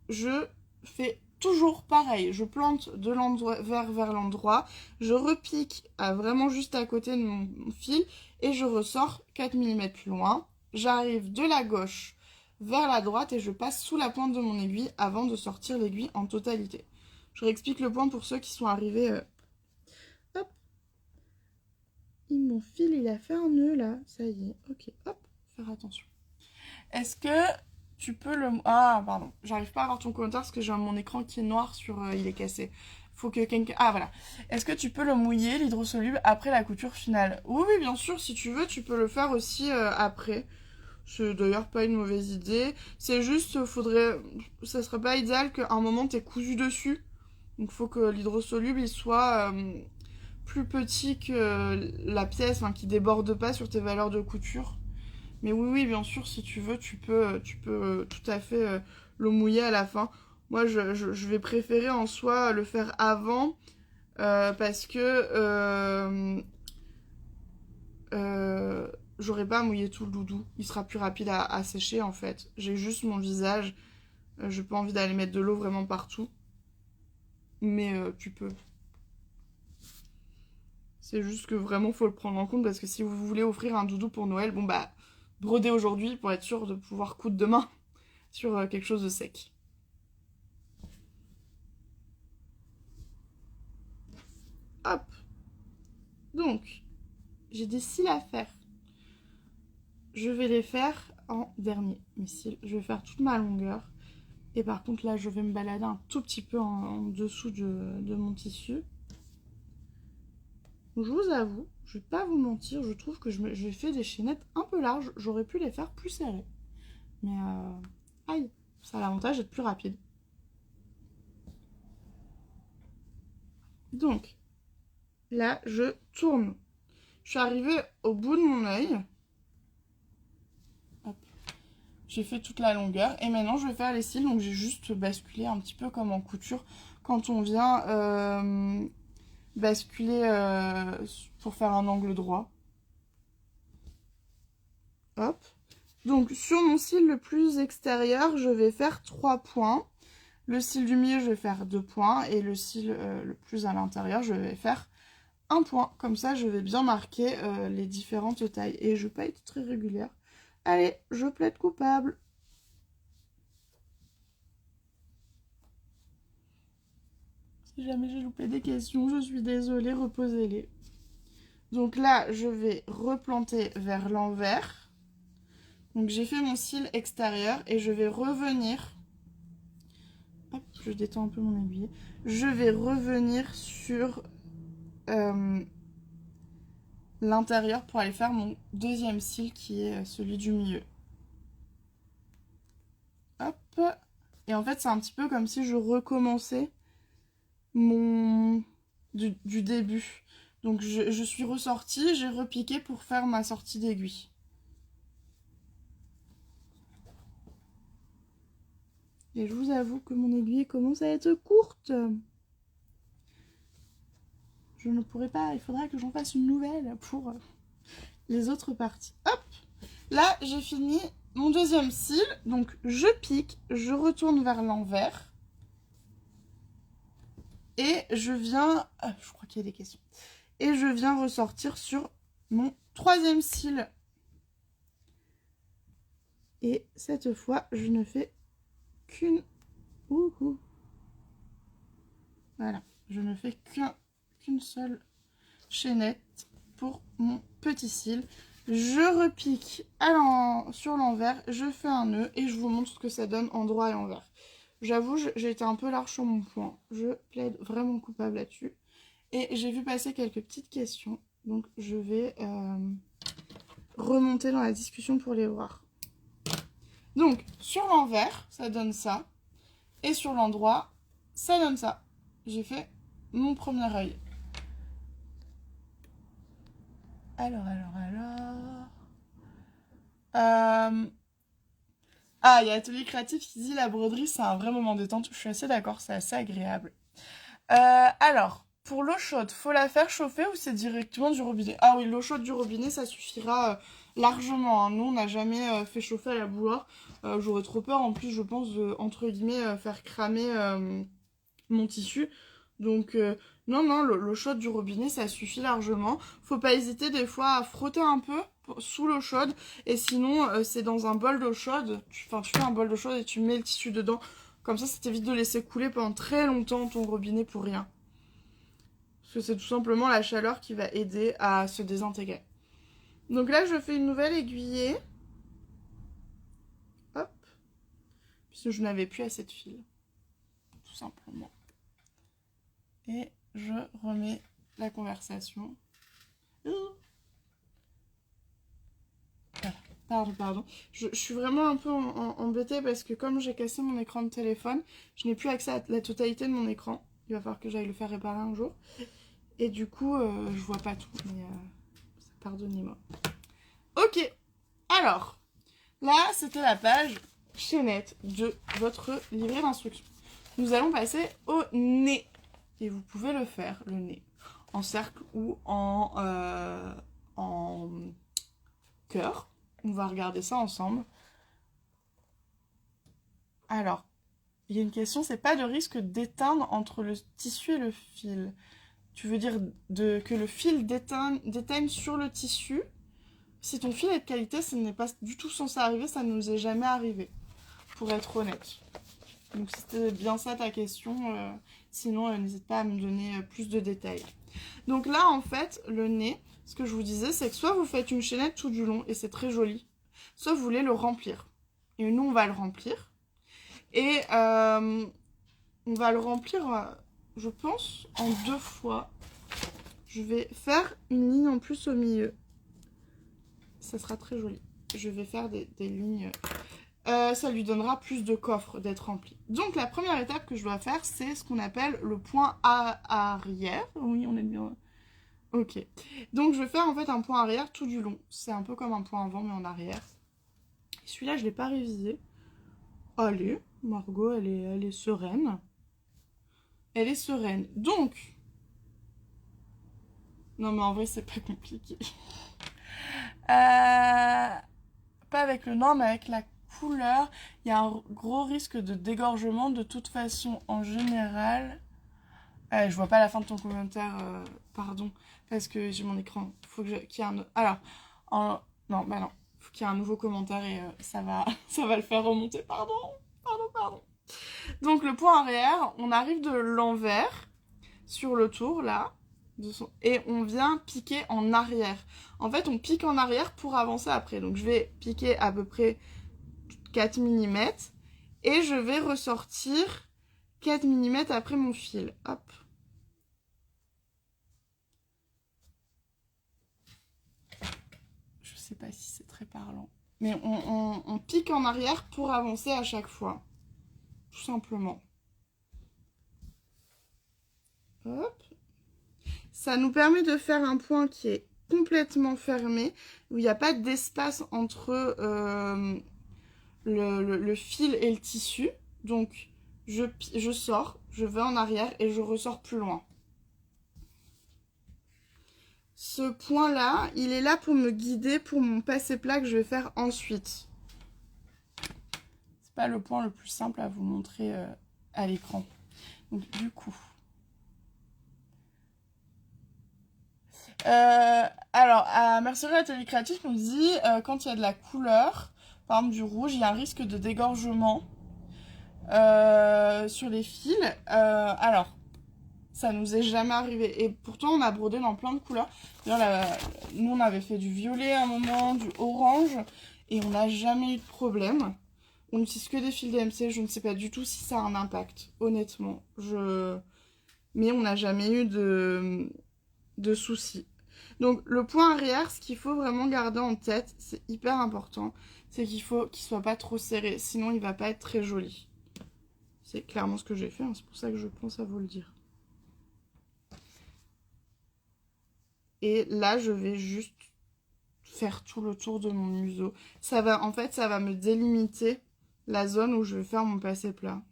je fais toujours pareil, je plante de l'endroit vers l'endroit, je repique vraiment juste à côté de mon fil et je ressors 4 mm plus loin. J'arrive de la gauche vers la droite et je passe sous la pointe de mon aiguille avant de sortir l'aiguille en totalité. Je réexplique le point pour ceux qui sont arrivés. Hop. Mon fil, il a fait un nœud là. Ça y est. Ok. Hop. Faire attention. Est-ce que tu peux le... Ah, pardon. J'arrive pas à voir ton commentaire parce que j'ai mon écran qui est noir sur... il est cassé. Faut que quelqu'un... Ah, voilà. Est-ce que tu peux le mouiller, l'hydrosoluble, après la couture finale? Oui, oui, bien sûr. Si tu veux, tu peux le faire aussi après. C'est d'ailleurs pas une mauvaise idée. C'est juste, faudrait... Ça serait pas idéal qu'à un moment, t'aies cousu dessus. Donc il faut que l'hydrosoluble il soit plus petit que la pièce, enfin, qui déborde pas sur tes valeurs de couture. Mais oui, oui, bien sûr, si tu veux, tu peux tout à fait le mouiller à la fin. Moi, je vais préférer en soi le faire avant parce que j'aurai pas à mouiller tout le doudou. Il sera plus rapide à sécher en fait. J'ai juste mon visage. J'ai pas envie d'aller mettre de l'eau vraiment partout. Mais tu peux. C'est juste que vraiment faut le prendre en compte parce que si vous voulez offrir un doudou pour Noël, bon bah brodez aujourd'hui pour être sûr de pouvoir coudre demain sur quelque chose de sec. Hop. Donc, j'ai des cils à faire. Je vais les faire en dernier, mes cils. Je vais faire toute ma longueur. Et par contre, là, je vais me balader un tout petit peu en dessous de mon tissu. Je vous avoue, je vais pas vous mentir, je trouve que j'ai fait des chaînettes un peu larges. J'aurais pu les faire plus serrées. Mais, aïe, ça a l'avantage d'être plus rapide. Donc, là, je tourne. Je suis arrivée au bout de mon œil. J'ai fait toute la longueur. Et maintenant, je vais faire les cils. Donc, j'ai juste basculé un petit peu comme en couture. Quand on vient basculer pour faire un angle droit. Hop. Donc, sur mon cil le plus extérieur, je vais faire 3 points. Le cil du milieu, je vais faire 2 points. Et le cil le plus à l'intérieur, je vais faire 1 point. Comme ça, je vais bien marquer les différentes tailles. Et je ne vais pas être très régulière. Allez, je plaide coupable. Si jamais j'ai loupé des questions, je suis désolée, reposez-les. Donc là, je vais replanter vers l'envers. Donc j'ai fait mon cil extérieur et je vais revenir. Hop, je détends un peu mon aiguille. Je vais revenir sur l'intérieur pour aller faire mon deuxième cil qui est celui du milieu. Hop. Et en fait, c'est un petit peu comme si je recommençais du début. Donc je suis ressortie, j'ai repiqué pour faire ma sortie d'aiguille. Et je vous avoue que mon aiguille commence à être courte. Je ne pourrai pas, il faudra que j'en fasse une nouvelle pour les autres parties. Hop! Là, j'ai fini mon deuxième cil. Donc je pique, je retourne vers l'envers. Et je viens... je crois qu'il y a des questions. Et je viens ressortir sur mon troisième cil. Et cette fois, je ne fais qu'une... Voilà. Je ne fais qu'une seule chaînette pour mon petit cil. Je repique sur l'envers, je fais un nœud et je vous montre ce que ça donne en droit et envers. J'avoue, j'ai été un peu large sur mon point. Je plaide vraiment coupable là-dessus. Et j'ai vu passer quelques petites questions. Donc, je vais remonter dans la discussion pour les voir. Donc, sur l'envers, ça donne ça. Et sur l'endroit, ça donne ça. J'ai fait mon premier œil. Alors. Ah, il y a Atelier Créatif qui dit la broderie, c'est un vrai moment de détente. Je suis assez d'accord, c'est assez agréable. Alors, pour l'eau chaude, faut la faire chauffer ou c'est directement du robinet? Ah oui, l'eau chaude du robinet, ça suffira largement. Hein. Nous, on n'a jamais fait chauffer à la bouilloire. J'aurais trop peur, en plus, je pense, de, entre guillemets, faire cramer mon tissu. Donc, non, l'eau chaude du robinet, ça suffit largement. Faut pas hésiter des fois à frotter un peu sous l'eau chaude. Et sinon, c'est dans un bol d'eau chaude. Tu fais un bol d'eau chaude et tu mets le tissu dedans. Comme ça t'évite de laisser couler pendant très longtemps ton robinet pour rien. Parce que c'est tout simplement la chaleur qui va aider à se désintégrer. Donc là, je fais une nouvelle aiguillée. Hop. Puisque je n'avais plus assez de fil. Tout simplement. Et je remets la conversation. Voilà. Pardon. Je suis vraiment un peu embêtée parce que comme j'ai cassé mon écran de téléphone, je n'ai plus accès à la totalité de mon écran. Il va falloir que j'aille le faire réparer un jour. Et du coup, je vois pas tout. Mais pardonnez-moi. Ok. Alors, là, c'était la page chaînette de votre livret d'instructions. Nous allons passer au nez. Et vous pouvez le faire, le nez, en cercle ou en cœur. On va regarder ça ensemble. Alors, il y a une question, c'est pas de risque d'éteindre entre le tissu et le fil. Tu veux dire que le fil déteigne sur le tissu? Si ton fil est de qualité, ça n'est pas du tout censé arriver, ça ne nous est jamais arrivé, pour être honnête. Donc c'était bien ça ta question, sinon n'hésite pas à me donner plus de détails. Donc là, en fait, le nez, ce que je vous disais, c'est que soit vous faites une chaînette tout du long, et c'est très joli, soit vous voulez le remplir. Et nous, on va le remplir. Et on va le remplir, je pense, en 2 fois. Je vais faire une ligne en plus au milieu. Ça sera très joli. Je vais faire des lignes. Ça lui donnera plus de coffre d'être rempli. Donc la première étape que je dois faire, c'est ce qu'on appelle le point arrière. Oui, on est bien. Ok. Donc je vais faire en fait un point arrière tout du long. C'est un peu comme un point avant mais en arrière. Celui-là, je ne l'ai pas révisé. Allez, Margot, elle est sereine. Elle est sereine. Donc, non mais en vrai, c'est pas compliqué. Pas avec le nom, mais avec la couleur. Il y a un gros risque de dégorgement de toute façon en général. Je vois pas la fin de ton commentaire, pardon, parce que j'ai mon écran. Faut que qu'il y ait un... Alors, non, bah non. Faut qu'il y ait un nouveau commentaire et ça va le faire remonter. Pardon. Donc le point arrière, on arrive de l'envers sur le tour là, et on vient piquer en arrière. En fait, on pique en arrière pour avancer après. Donc je vais piquer à peu près 4 mm et je vais ressortir 4 mm après mon fil. Hop. Je sais pas si c'est très parlant. Mais on pique en arrière pour avancer à chaque fois. Tout simplement. Hop. Ça nous permet de faire un point qui est complètement fermé, où il n'y a pas d'espace entre le fil et le tissu. Donc, je sors, je vais en arrière et je ressors plus loin. Ce point-là, il est là pour me guider pour mon passé-plat que je vais faire ensuite. C'est pas le point le plus simple à vous montrer à l'écran. Donc, du coup... alors, à Mercerie Atelier Créatif, on dit quand il y a de la couleur, par exemple du rouge, il y a un risque de dégorgement sur les fils. Alors, ça nous est jamais arrivé. Et pourtant, on a brodé dans plein de couleurs. D'ailleurs, nous, on avait fait du violet à un moment, du orange, et on n'a jamais eu de problème. On n'utilise que des fils DMC. Je ne sais pas du tout si ça a un impact, honnêtement. Mais on n'a jamais eu de soucis. Donc le point arrière, ce qu'il faut vraiment garder en tête, c'est hyper important, c'est qu'il faut qu'il soit pas trop serré, sinon il va pas être très joli. C'est clairement ce que j'ai fait, hein, c'est pour ça que je pense à vous le dire. Et là, je vais juste faire tout le tour de mon museau. En fait, ça va me délimiter la zone où je vais faire mon passé plat.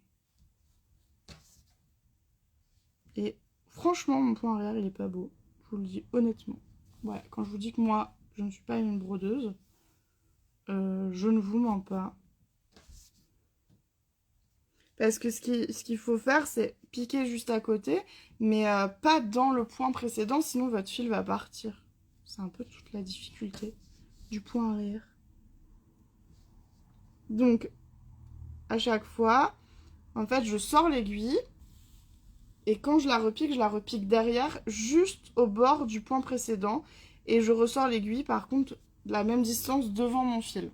Et franchement, mon point arrière, il est pas beau. Je vous le dis honnêtement. Ouais, quand je vous dis que moi, je ne suis pas une brodeuse, je ne vous mens pas. Parce que ce qu'il faut faire, c'est piquer juste à côté, mais pas dans le point précédent, sinon votre fil va partir. C'est un peu toute la difficulté du point arrière. Donc, à chaque fois, en fait, je sors l'aiguille, et quand je la repique derrière, juste au bord du point précédent, et je ressors l'aiguille, par contre, de la même distance devant mon fil.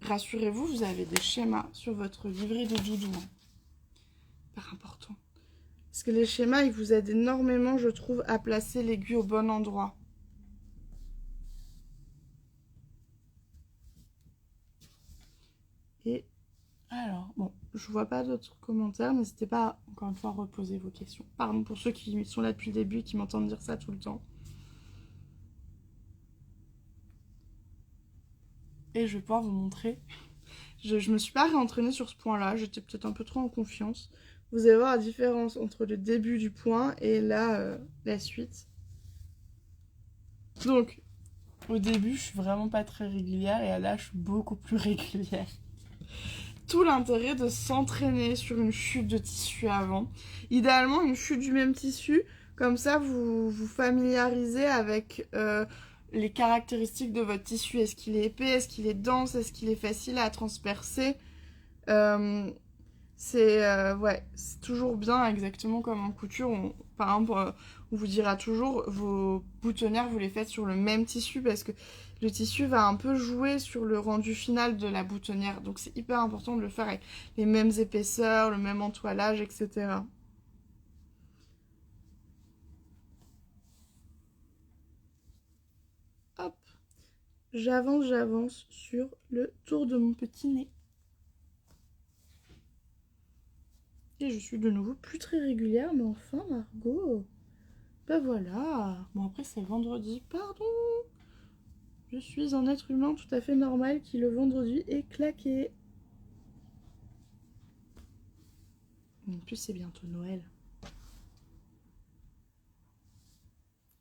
Rassurez-vous, vous avez des schémas sur votre livret de doudou. Hyper important. Parce que les schémas, ils vous aident énormément, je trouve, à placer l'aiguille au bon endroit. Et alors, bon, je vois pas d'autres commentaires. N'hésitez pas, encore une fois, à reposer vos questions. Pardon pour ceux qui sont là depuis le début et qui m'entendent dire ça tout le temps. Et je vais pouvoir vous montrer. Je me suis pas réentraînée sur ce point-là. J'étais peut-être un peu trop en confiance. Vous allez voir la différence entre le début du point et là, la suite. Donc, au début, je suis vraiment pas très régulière et là, je suis beaucoup plus régulière. Tout l'intérêt de s'entraîner sur une chute de tissu avant. Idéalement, une chute du même tissu. Comme ça, vous vous familiarisez avec les caractéristiques de votre tissu. Est-ce qu'il est épais? Est-ce qu'il est dense? Est-ce qu'il est facile à transpercer? Ouais, c'est toujours bien, exactement comme en couture. Par exemple, on vous dira toujours, vos boutonnières, vous les faites sur le même tissu parce que le tissu va un peu jouer sur le rendu final de la boutonnière. Donc c'est hyper important de le faire avec les mêmes épaisseurs, le même entoilage, etc. Hop, j'avance sur le tour de mon petit nez. Et je suis de nouveau plus très régulière, mais enfin, Margot. Ben voilà. Bon, après, c'est vendredi, pardon. Je suis un être humain tout à fait normal qui, le vendredi, est claqué. En plus, c'est bientôt Noël.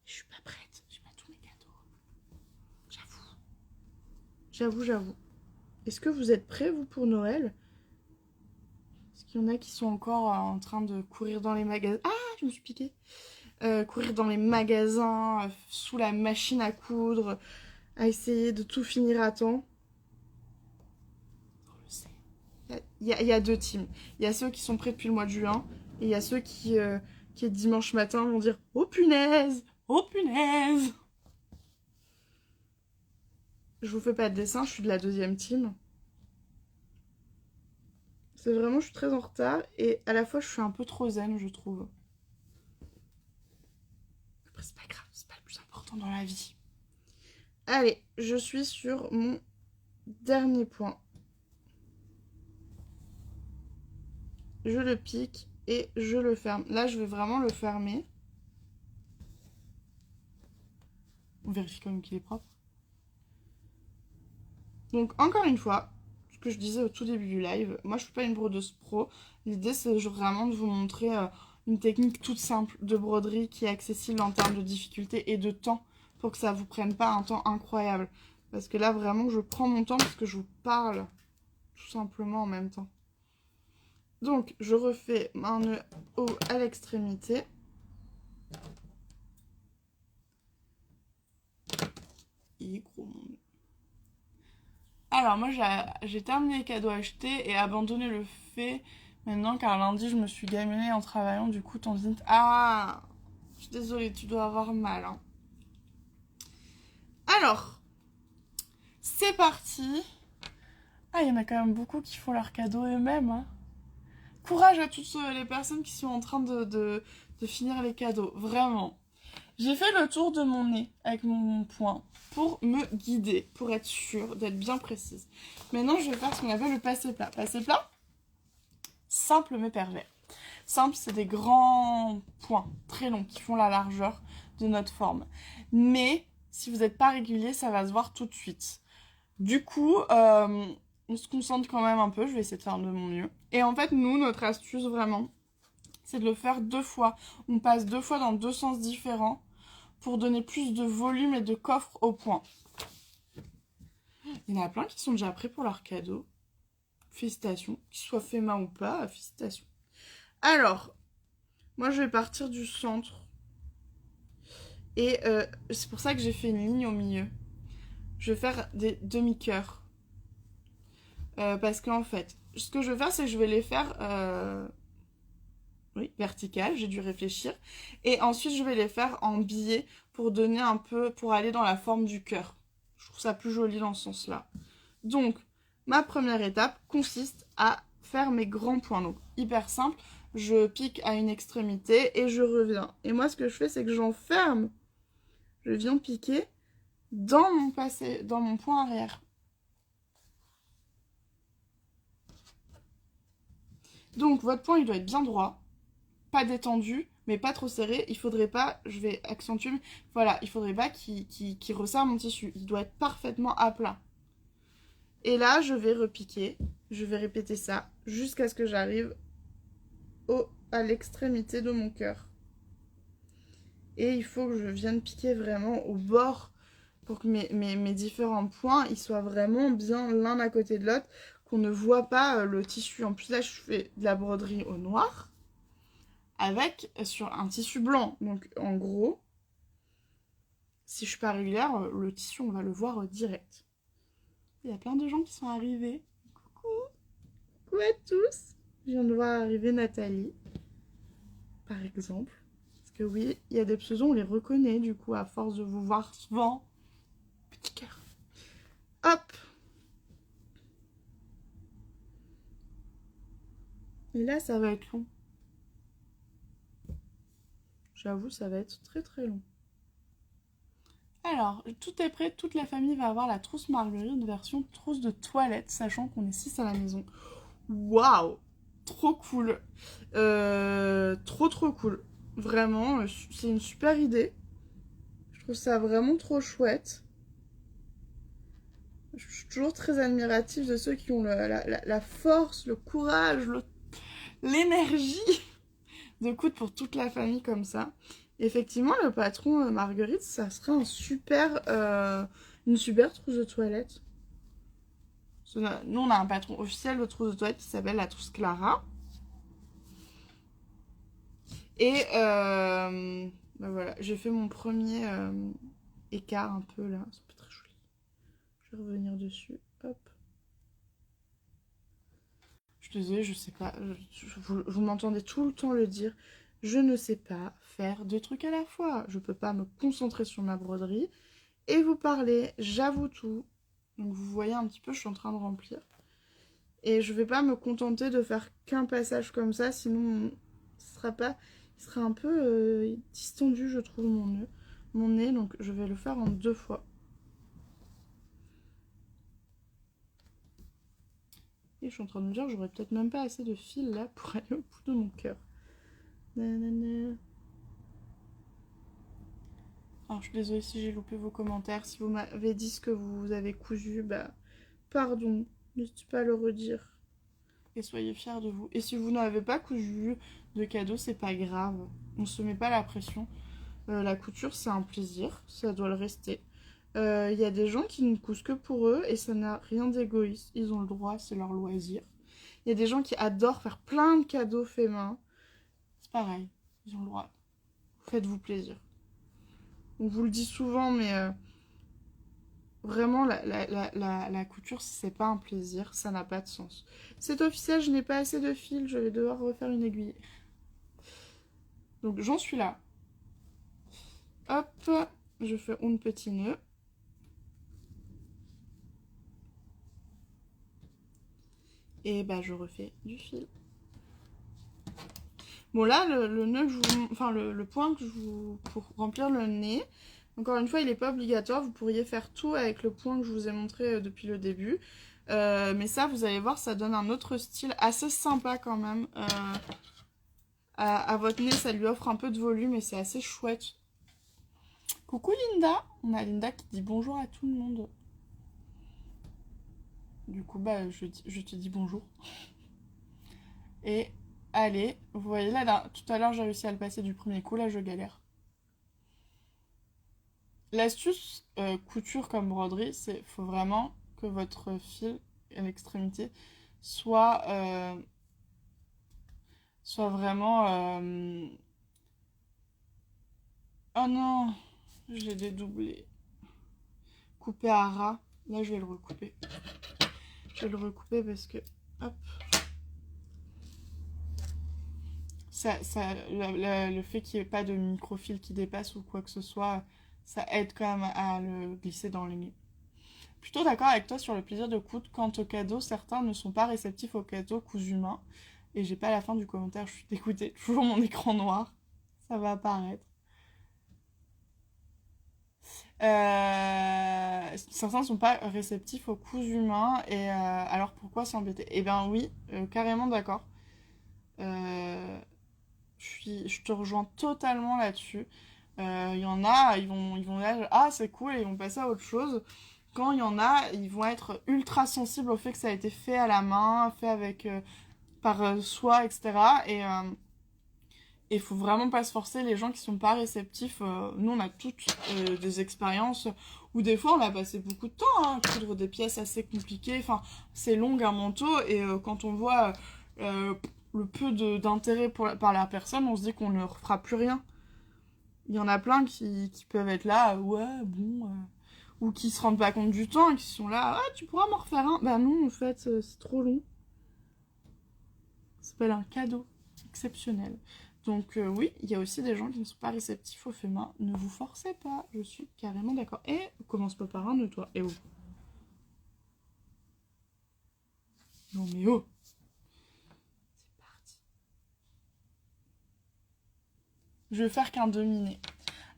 Je suis pas prête. J'ai pas tous mes cadeaux. J'avoue. Est-ce que vous êtes prêts, vous, pour Noël? Est-ce qu'il y en a qui sont encore en train de courir dans les magasins? Ah, je me suis piquée. Courir dans les magasins, sous la machine à coudre, à essayer de tout finir à temps. On le sait. Il y a deux teams. Il y a ceux qui sont prêts depuis le mois de juin, et il y a ceux qui dimanche matin, vont dire « Oh punaise! Oh punaise !» Je vous fais pas de dessin, je suis de la deuxième team. C'est vraiment, je suis très en retard, et à la fois, je suis un peu trop zen, je trouve. Après, c'est pas grave, c'est pas le plus important dans la vie. Allez, je suis sur mon dernier point. Je le pique et je le ferme. Là, je vais vraiment le fermer. On vérifie quand même qu'il est propre. Donc, encore une fois, ce que je disais au tout début du live, moi, je suis pas une brodeuse pro. L'idée, c'est vraiment de vous montrer une technique toute simple de broderie qui est accessible en termes de difficulté et de temps pour que ça vous prenne pas un temps incroyable. Parce que là, vraiment, je prends mon temps parce que je vous parle tout simplement en même temps. Donc, je refais un nœud haut à l'extrémité. Il est gros, mon nœud. Alors, moi, j'ai terminé les cadeaux achetés et abandonné le fait maintenant car lundi, je me suis gaminée en travaillant. Du coup, tendinite. Ah, je suis désolée, tu dois avoir mal. Hein. Alors, c'est parti. Ah, il y en a quand même beaucoup qui font leurs cadeaux eux-mêmes. Hein. Courage à toutes les personnes qui sont en train de finir les cadeaux. Vraiment. J'ai fait le tour de mon nez avec mon poing pour me guider, pour être sûre d'être bien précise. Maintenant, je vais faire ce qu'on appelle le passé-plat. Passé-plat, simple mais pervers. Simple, c'est des grands points très longs qui font la largeur de notre forme. Mais si vous n'êtes pas régulier, ça va se voir tout de suite. Du coup, on se concentre quand même un peu. Je vais essayer de faire de mon mieux. Et en fait, nous, notre astuce vraiment, c'est de le faire 2 fois. On passe 2 fois dans 2 sens différents pour donner plus de volume et de coffre au point. Il y en a plein qui sont déjà prêts pour leur cadeau. Félicitations. Qu'ils soient faits main ou pas, félicitations. Alors, moi je vais partir du centre. Et c'est pour ça que j'ai fait une ligne au milieu. Je vais faire des demi-cœurs. Parce qu'en fait, ce que je vais faire, c'est que je vais les faire... Oui, verticales, j'ai dû réfléchir. Et ensuite, je vais les faire en billets pour donner un peu, pour aller dans la forme du cœur. Je trouve ça plus joli dans ce sens-là. Donc, ma première étape consiste à faire mes grands points. Donc, hyper simple, je pique à une extrémité et je reviens. Et moi, ce que je fais, c'est que j'enferme. Je viens piquer dans mon point arrière. Donc, votre point, il doit être bien droit. Pas détendu, mais pas trop serré. Il faudrait pas, je vais accentuer, mais voilà, il faudrait pas qu'il resserre mon tissu. Il doit être parfaitement à plat. Et là, je vais repiquer. Je vais répéter ça jusqu'à ce que j'arrive à l'extrémité de mon cœur. Et il faut que je vienne piquer vraiment au bord pour que mes différents points ils soient vraiment bien l'un à côté de l'autre, qu'on ne voit pas le tissu. En plus, là, je fais de la broderie au noir. Sur un tissu blanc. Donc en gros, si je suis pas régulière, le tissu on va le voir direct. Il y a plein de gens qui sont arrivés. Coucou. Coucou à tous. Je viens de voir arriver Nathalie, par exemple. Parce que oui, il y a des pseudos, on les reconnaît du coup à force de vous voir souvent. Petit cœur. Hop. Et là, ça va être long. J'avoue, ça va être très très long. Alors, tout est prêt, toute la famille va avoir la trousse Marguerite version trousse de toilette, sachant qu'on est 6 à la maison. Waouh! Trop cool. Trop cool. Vraiment, c'est une super idée. Je trouve ça vraiment trop chouette. Je suis toujours très admirative de ceux qui ont la force, le courage, l'énergie de coudre pour toute la famille comme ça. Effectivement, le patron Marguerite, ça serait une super trousse de toilette. Nous, on a un patron officiel de trousse de toilette qui s'appelle la trousse Clara. Et ben voilà, j'ai fait mon premier écart un peu là. C'est pas très joli. Je vais revenir dessus. Hop. Je suis désolée, je sais pas. Vous m'entendez tout le temps le dire. Je ne sais pas faire deux trucs à la fois. Je peux pas me concentrer sur ma broderie et vous parler. J'avoue tout. Donc vous voyez un petit peu, je suis en train de remplir. Et je vais pas me contenter de faire qu'un passage comme ça, sinon ce sera pas, il sera un peu distendu, je trouve, mon nez. Donc je vais le faire en 2 fois. Et je suis en train de me dire que j'aurais peut-être même pas assez de fil là pour aller au bout de mon cœur. Nanana. Alors je suis désolée si j'ai loupé vos commentaires. Si vous m'avez dit ce que vous avez cousu, bah pardon, n'hésitez pas à le redire. Et soyez fiers de vous. Et si vous n'avez pas cousu de cadeau, c'est pas grave. On se met pas la pression. La couture, c'est un plaisir, ça doit le rester. Il y a des gens qui ne cousent que pour eux et ça n'a rien d'égoïste. Ils ont le droit, c'est leur loisir. Il y a des gens qui adorent faire plein de cadeaux faits main. C'est pareil, ils ont le droit. Faites-vous plaisir. On vous le dit souvent, mais vraiment, la couture, si c'est pas un plaisir, ça n'a pas de sens. C'est officiel, je n'ai pas assez de fil, je vais devoir refaire une aiguille. Donc j'en suis là. Hop, je fais un petit nœud. Et bah je refais du fil. Bon là, le nœud que je vous... Enfin, le point que je vous... Pour remplir le nez, encore une fois, il n'est pas obligatoire. Vous pourriez faire tout avec le point que je vous ai montré depuis le début. Mais ça, vous allez voir, ça donne un autre style assez sympa quand même. À votre nez, ça lui offre un peu de volume et c'est assez chouette. Coucou Linda. On a Linda qui dit bonjour à tout le monde. Du coup, bah, je te dis bonjour. Et allez, vous voyez là, tout à l'heure, j'ai réussi à le passer du premier coup. Là, je galère. L'astuce couture comme broderie, c'est faut vraiment que votre fil à l'extrémité soit vraiment oh non, je l'ai dédoublé. Coupé à ras. Là, je vais le recouper. Je vais le recouper parce que hop. Le fait qu'il n'y ait pas de microfil qui dépasse ou quoi que ce soit, ça aide quand même à le glisser dans l'aiguille. Plutôt d'accord avec toi sur le plaisir de coudre. Quant aux cadeaux, certains ne sont pas réceptifs aux cadeaux cousus main. Et j'ai pas la fin du commentaire, je suis dégoûtée. Toujours mon écran noir. Ça va apparaître. Certains ne sont pas réceptifs aux cousus main. Et alors pourquoi s'embêter? Eh bien oui, carrément d'accord. Je te rejoins totalement là-dessus. Il y en a, ils vont dire ah c'est cool et ils vont passer à autre chose. Quand il y en a, ils vont être ultra sensibles au fait que ça a été fait à la main, fait avec par soi, etc. Et il faut vraiment pas se forcer. Les gens qui sont pas réceptifs, nous on a toutes des expériences où des fois on a passé beaucoup de temps à coudre des pièces assez compliquées. Enfin, c'est long un manteau et quand on voit le peu d'intérêt par la personne, on se dit qu'on ne refera plus rien. Il y en a plein qui peuvent être là, ouais, bon, ou qui se rendent pas compte du temps, et qui sont là, ah, tu pourras m'en refaire un. Bah non, en fait, c'est trop long. Ça s'appelle un cadeau exceptionnel. Donc oui, il y a aussi des gens qui ne sont pas réceptifs au fait main. Ne vous forcez pas, je suis carrément d'accord. Et commence pas par un de toi. Et oh. Non mais oh. C'est parti. Je vais faire qu'un demi-nez.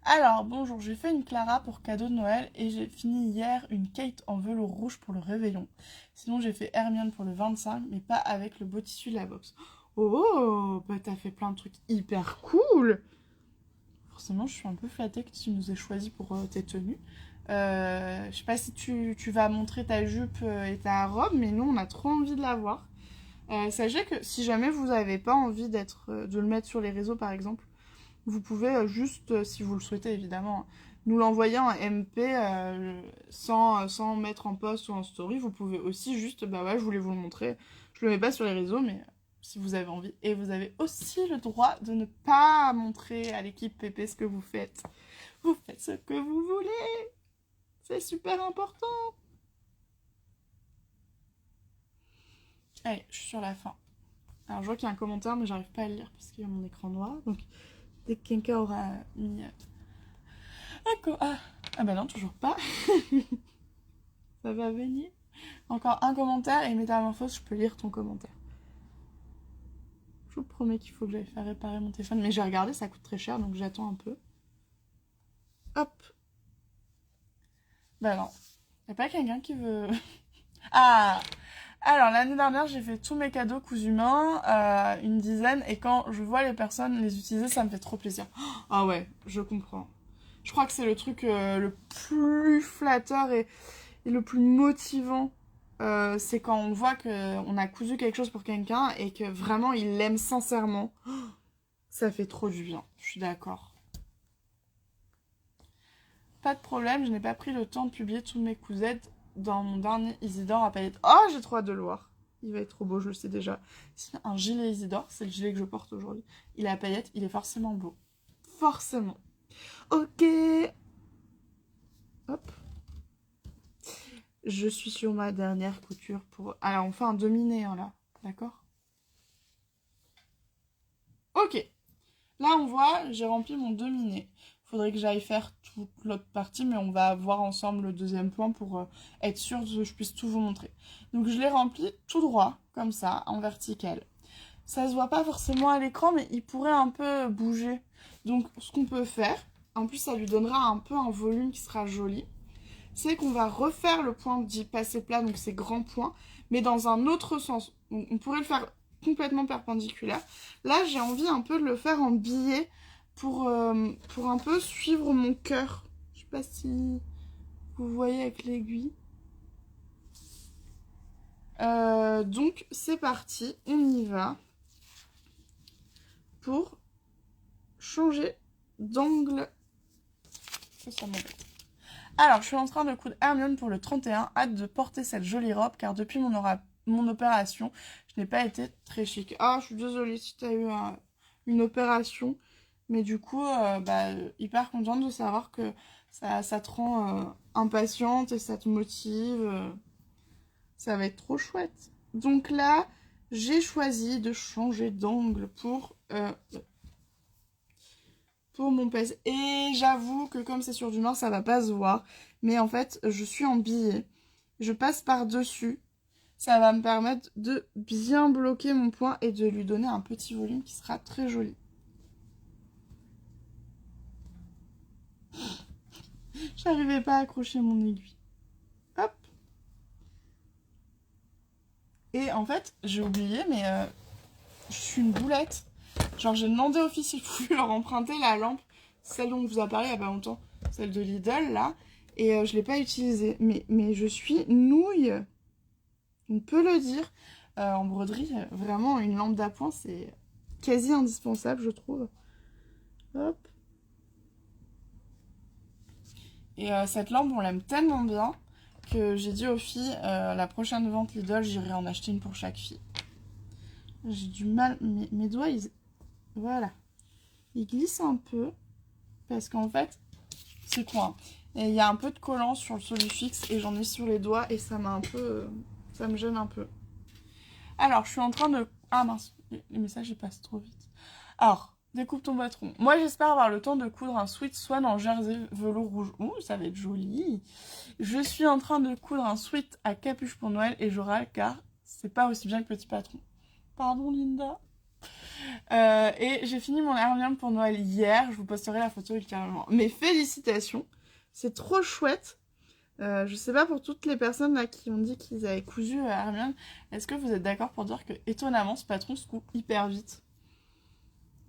Alors, bonjour, j'ai fait une Clara pour cadeau de Noël et j'ai fini hier une Kate en velours rouge pour le réveillon. Sinon, j'ai fait Hermione pour le 25, mais pas avec le beau tissu de la box. Oh, bah t'as fait plein de trucs hyper cool. Forcément, je suis un peu flattée que tu nous aies choisi pour tes tenues. Je sais pas si tu vas montrer ta jupe et ta robe, mais nous, on a trop envie de la voir. Sachez que si jamais vous n'avez pas envie de le mettre sur les réseaux, par exemple, vous pouvez juste, si vous le souhaitez évidemment, nous l'envoyer en MP sans mettre en post ou en story. Vous pouvez aussi juste, bah ouais, je voulais vous le montrer. Je le mets pas sur les réseaux, mais si vous avez envie. Et vous avez aussi le droit de ne pas montrer à l'équipe Pépé ce que vous faites. Vous faites ce que vous voulez. C'est super important. Allez, je suis sur la fin. Alors je vois qu'il y a un commentaire, mais j'arrive pas à le lire parce qu'il y a mon écran noir. Donc dès que quelqu'un aura mis... Ah bah non, toujours pas. Ça va venir. Encore un commentaire et Métamorphose, je peux lire ton commentaire. Je vous promets qu'il faut que j'aille faire réparer mon téléphone. Mais j'ai regardé, ça coûte très cher, donc j'attends un peu. Hop. Bah non. Y'a pas quelqu'un qui veut... Ah. Alors, l'année dernière, j'ai fait tous mes cadeaux cousus main, une dizaine, et quand je vois les personnes les utiliser, ça me fait trop plaisir. Ah ouais, je comprends. Je crois que c'est le truc le plus flatteur et le plus motivant. C'est quand on voit qu'on a cousu quelque chose pour quelqu'un et que vraiment il l'aime sincèrement. Ça fait trop du bien, je suis d'accord. Pas de problème, je n'ai pas pris le temps de publier tous mes cousettes dans mon dernier Isidore à paillettes. Oh, j'ai trop hâte de le voir. Il va être trop beau, je le sais déjà. C'est un gilet Isidore, c'est le gilet que je porte aujourd'hui. Il est à paillettes, il est forcément beau. Forcément. Ok. Hop. Je suis sur ma dernière couture pour... Alors, on fait un demi-nez, hein, là. D'accord? Ok. Là, on voit, j'ai rempli mon demi-nez. Faudrait que j'aille faire toute l'autre partie, mais on va voir ensemble le deuxième point pour être sûr que je puisse tout vous montrer. Donc, je l'ai rempli tout droit, comme ça, en vertical. Ça se voit pas forcément à l'écran, mais il pourrait un peu bouger. Donc, ce qu'on peut faire, en plus, ça lui donnera un peu un volume qui sera joli, c'est qu'on va refaire le point dit passé plat, donc ces grands points, mais dans un autre sens. Donc, on pourrait le faire complètement perpendiculaire. Là, j'ai envie un peu de le faire en billet pour un peu suivre mon cœur. Je sais pas si vous voyez avec l'aiguille. Donc, c'est parti, on y va pour changer d'angle. Ça m'embête. Alors, je suis en train de coudre Hermione pour le 31. Hâte de porter cette jolie robe, car depuis mon opération, je n'ai pas été très chic. Ah, je suis désolée si tu as eu une opération. Mais du coup, hyper contente de savoir que ça te rend impatiente et ça te motive. Ça va être trop chouette. Donc là, j'ai choisi de changer d'angle pour mon pèse. Et j'avoue que comme c'est sur du noir, ça va pas se voir. Mais en fait, je suis en billet. Je passe par-dessus. Ça va me permettre de bien bloquer mon point et de lui donner un petit volume qui sera très joli. J'arrivais pas à accrocher mon aiguille. Hop. Et en fait, j'ai oublié, mais je suis une boulette. Genre, j'ai demandé au fils s'il pouvait leur emprunter la lampe, celle dont on vous a parlé il y a pas longtemps, celle de Lidl, là, et je l'ai pas utilisée. Mais je suis nouille, on peut le dire. En broderie, vraiment, une lampe d'appoint, c'est quasi indispensable, je trouve. Hop. Et cette lampe, on l'aime tellement bien que j'ai dit aux filles, la prochaine vente Lidl, j'irai en acheter une pour chaque fille. J'ai du mal, mes doigts, ils... Voilà. Ils glissent un peu, parce qu'en fait, c'est quoi, il y a un peu de collant sur le Solifix, et j'en ai sur les doigts, et ça m'a un peu... ça me gêne un peu. Alors, je suis en train de... Ah mince, les messages ils passent trop vite. Alors, découpe ton patron. Moi, j'espère avoir le temps de coudre un sweat swan en jersey velours rouge. Ouh, ça va être joli. Je suis en train de coudre un sweat à capuche pour Noël et je râle car c'est pas aussi bien que Petit Patron. Pardon, Linda. Et j'ai fini mon Hermione pour Noël hier. Je vous posterai la photo ultérieurement. Mes félicitations. C'est trop chouette. Je sais pas pour toutes les personnes là qui ont dit qu'ils avaient cousu Hermione, est-ce que vous êtes d'accord pour dire que étonnamment ce patron se coupe hyper vite?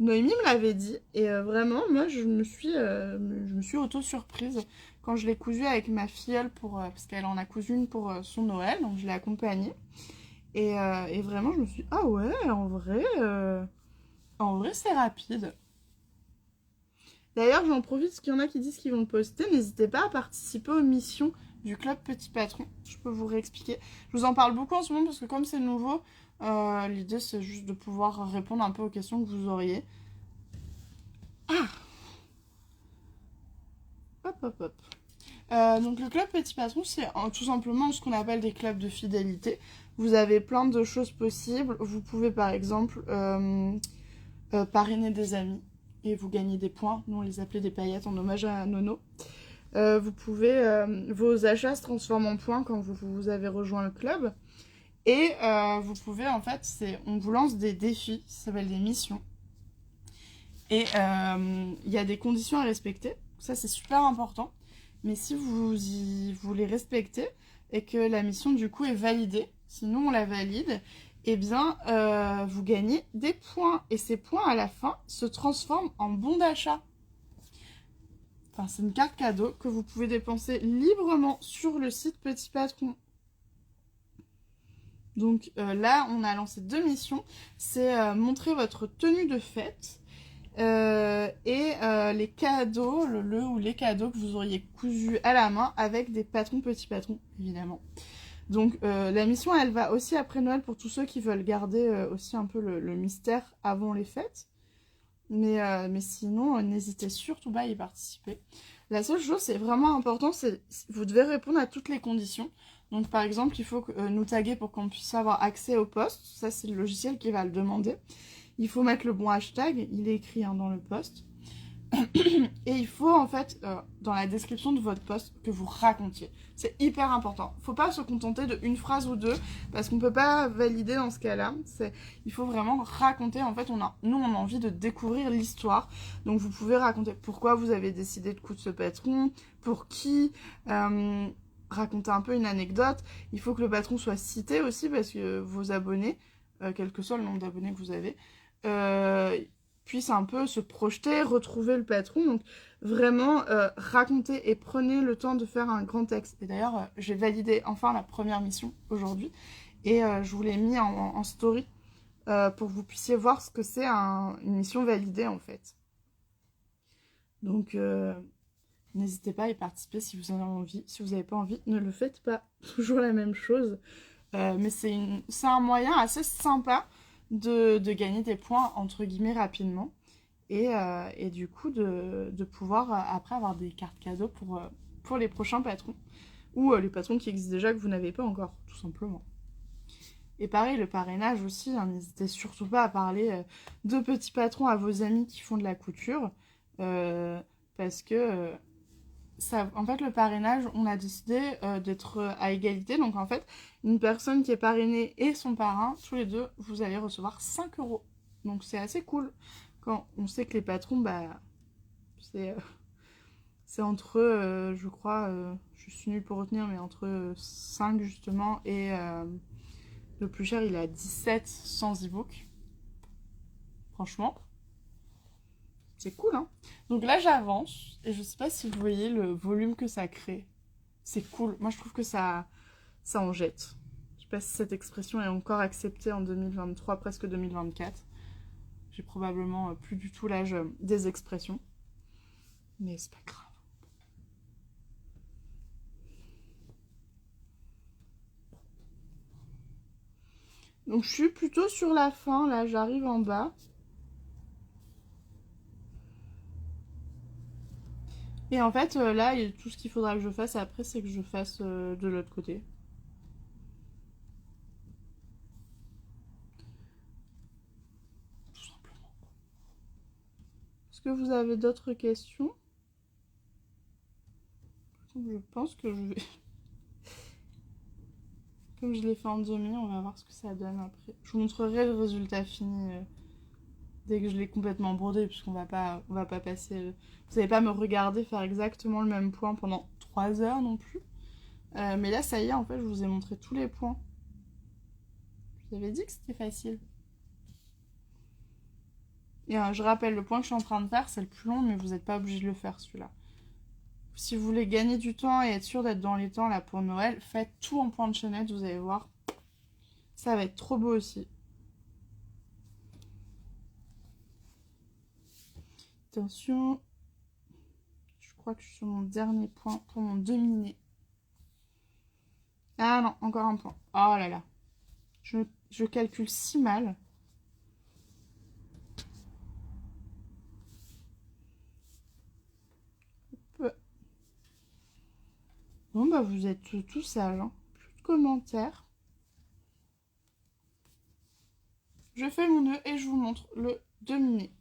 Noémie me l'avait dit et vraiment moi je me suis auto-surprise quand je l'ai cousu avec ma filleule parce qu'elle en a cousu une pour son Noël, donc je l'ai accompagnée et vraiment je me suis dit, ah ouais en vrai c'est rapide. D'ailleurs, j'en profite, parce qu'il y en a qui disent qu'ils vont le poster. N'hésitez pas à participer aux missions du Club Petit Patron. Je peux vous réexpliquer. Je vous en parle beaucoup en ce moment, parce que comme c'est nouveau, l'idée c'est juste de pouvoir répondre un peu aux questions que vous auriez. Ah! Hop, hop, hop. Donc le Club Petit Patron, c'est tout simplement ce qu'on appelle des clubs de fidélité. Vous avez plein de choses possibles. Vous pouvez par exemple parrainer des amis. Et vous gagnez des points. Nous, on les appelait des paillettes en hommage à Nono. Vous pouvez... vos achats se transforment en points quand vous avez rejoint le club. Et vous pouvez, en fait, on vous lance des défis, ça s'appelle des missions. Et il y a des conditions à respecter. Ça, c'est super important. Mais si vous les respectez et que la mission, du coup, est validée, sinon on la valide, eh bien, vous gagnez des points. Et ces points, à la fin, se transforment en bons d'achat. Enfin, c'est une carte cadeau que vous pouvez dépenser librement sur le site Petit Patron. Donc là, on a lancé 2 missions. C'est montrer votre tenue de fête et les cadeaux, ou les cadeaux que vous auriez cousus à la main avec des patrons Petit Patron, évidemment. Donc la mission, elle va aussi après Noël pour tous ceux qui veulent garder aussi un peu le mystère avant les fêtes. Mais sinon, n'hésitez surtout pas à y participer. La seule chose, c'est vraiment important, c'est vous devez répondre à toutes les conditions. Donc par exemple, il faut nous taguer pour qu'on puisse avoir accès au post. Ça, c'est le logiciel qui va le demander. Il faut mettre le bon hashtag, il est écrit dans le post. Et il faut en fait, dans la description de votre post, que vous racontiez. C'est hyper important. Faut pas se contenter d'une phrase ou deux, parce qu'on peut pas valider dans ce cas-là. Il faut vraiment raconter. En fait, nous, on a envie de découvrir l'histoire. Donc, vous pouvez raconter pourquoi vous avez décidé de coudre ce patron, pour qui, raconter un peu une anecdote. Il faut que le patron soit cité aussi, parce que vos abonnés, quel que soit le nombre d'abonnés que vous avez, puissent un peu se projeter, retrouver le patron. Donc vraiment racontez et prenez le temps de faire un grand texte. Et d'ailleurs, j'ai validé enfin la première mission aujourd'hui et je vous l'ai mis en story pour que vous puissiez voir ce que c'est une mission validée en fait. Donc n'hésitez pas à y participer si vous en avez envie. Si vous n'avez pas envie, ne le faites pas. Toujours la même chose. Mais c'est un moyen assez sympa de gagner des points, entre guillemets, rapidement. Et du coup, de pouvoir, après, avoir des cartes cadeaux pour les prochains patrons. Ou les patrons qui existent déjà, que vous n'avez pas encore, tout simplement. Et pareil, le parrainage aussi, hein, n'hésitez surtout pas à parler de petits patrons à vos amis qui font de la couture. Parce que... en fait, le parrainage, on a décidé d'être à égalité. Donc, en fait, une personne qui est parrainée et son parrain, tous les deux, vous allez recevoir 5 €. Donc, c'est assez cool. Quand on sait que les patrons, bah, c'est entre, je crois, je suis nulle pour retenir, mais entre 5 justement, et le plus cher, il est à 17 sans e-book. Franchement. C'est cool, hein. Donc là, j'avance. Et je sais pas si vous voyez le volume que ça crée. C'est cool. Moi, je trouve que ça en jette. Je sais pas si cette expression est encore acceptée en 2023, presque 2024. J'ai probablement plus du tout l'âge des expressions. Mais c'est pas grave. Donc, je suis plutôt sur la fin. Là, j'arrive en bas. Et en fait, là, tout ce qu'il faudra que je fasse après, c'est que je fasse de l'autre côté. que vous avez d'autres questions? Je pense que je vais... Comme je l'ai fait en demi, on va voir ce que ça donne après. Je vous montrerai le résultat fini dès que je l'ai complètement brodé, puisqu'on va pas passer... Vous n'allez pas me regarder faire exactement le même point pendant 3 heures non plus. Mais là, ça y est, en fait, je vous ai montré tous les points. Je vous avais dit que c'était facile. Et je rappelle, le point que je suis en train de faire, c'est le plus long, mais vous n'êtes pas obligé de le faire, celui-là. Si vous voulez gagner du temps et être sûr d'être dans les temps là pour Noël, faites tout en point de chaînette, vous allez voir. Ça va être trop beau aussi. Attention. Je crois que je suis sur mon dernier point pour mon demi-nez. Ah non, encore un point. Oh là là. Je calcule si mal. Bon bah vous êtes tout sages, hein. Plus de commentaires. Je fais mon nœud et je vous montre le demi-nez.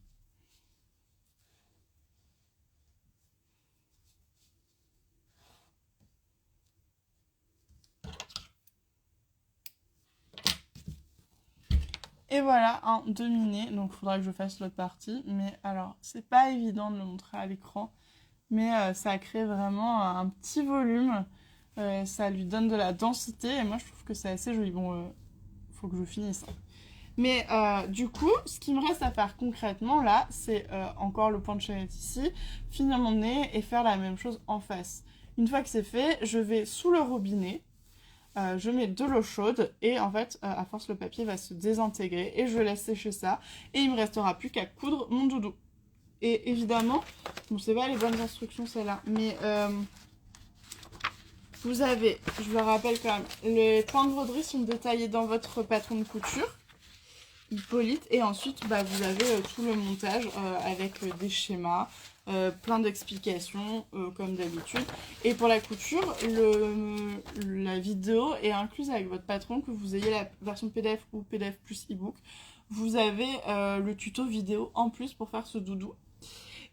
Et voilà un demi-nez, donc il faudra que je fasse l'autre partie. Mais alors, c'est pas évident de le montrer à l'écran. Mais ça crée vraiment un petit volume. Ça lui donne de la densité. Et moi, je trouve que c'est assez joli. Bon, faut que je finisse. Mais du coup, ce qui me reste à faire concrètement, là, c'est encore le point de chaînette ici. Finir mon nez et faire la même chose en face. Une fois que c'est fait, je vais sous le robinet. Je mets de l'eau chaude et en fait, à force, le papier va se désintégrer. Et je laisse sécher ça. Et il me restera plus qu'à coudre mon doudou. Et évidemment, bon, c'est pas les bonnes instructions celle-là, mais vous avez, je vous le rappelle quand même, les points de broderie sont détaillés dans votre patron de couture, Hippolyte, et ensuite bah, vous avez tout le montage avec des schémas, plein d'explications comme d'habitude. Et pour la couture, la vidéo est incluse avec votre patron, que vous ayez la version PDF ou PDF plus e-book. Vous avez le tuto vidéo en plus pour faire ce doudou.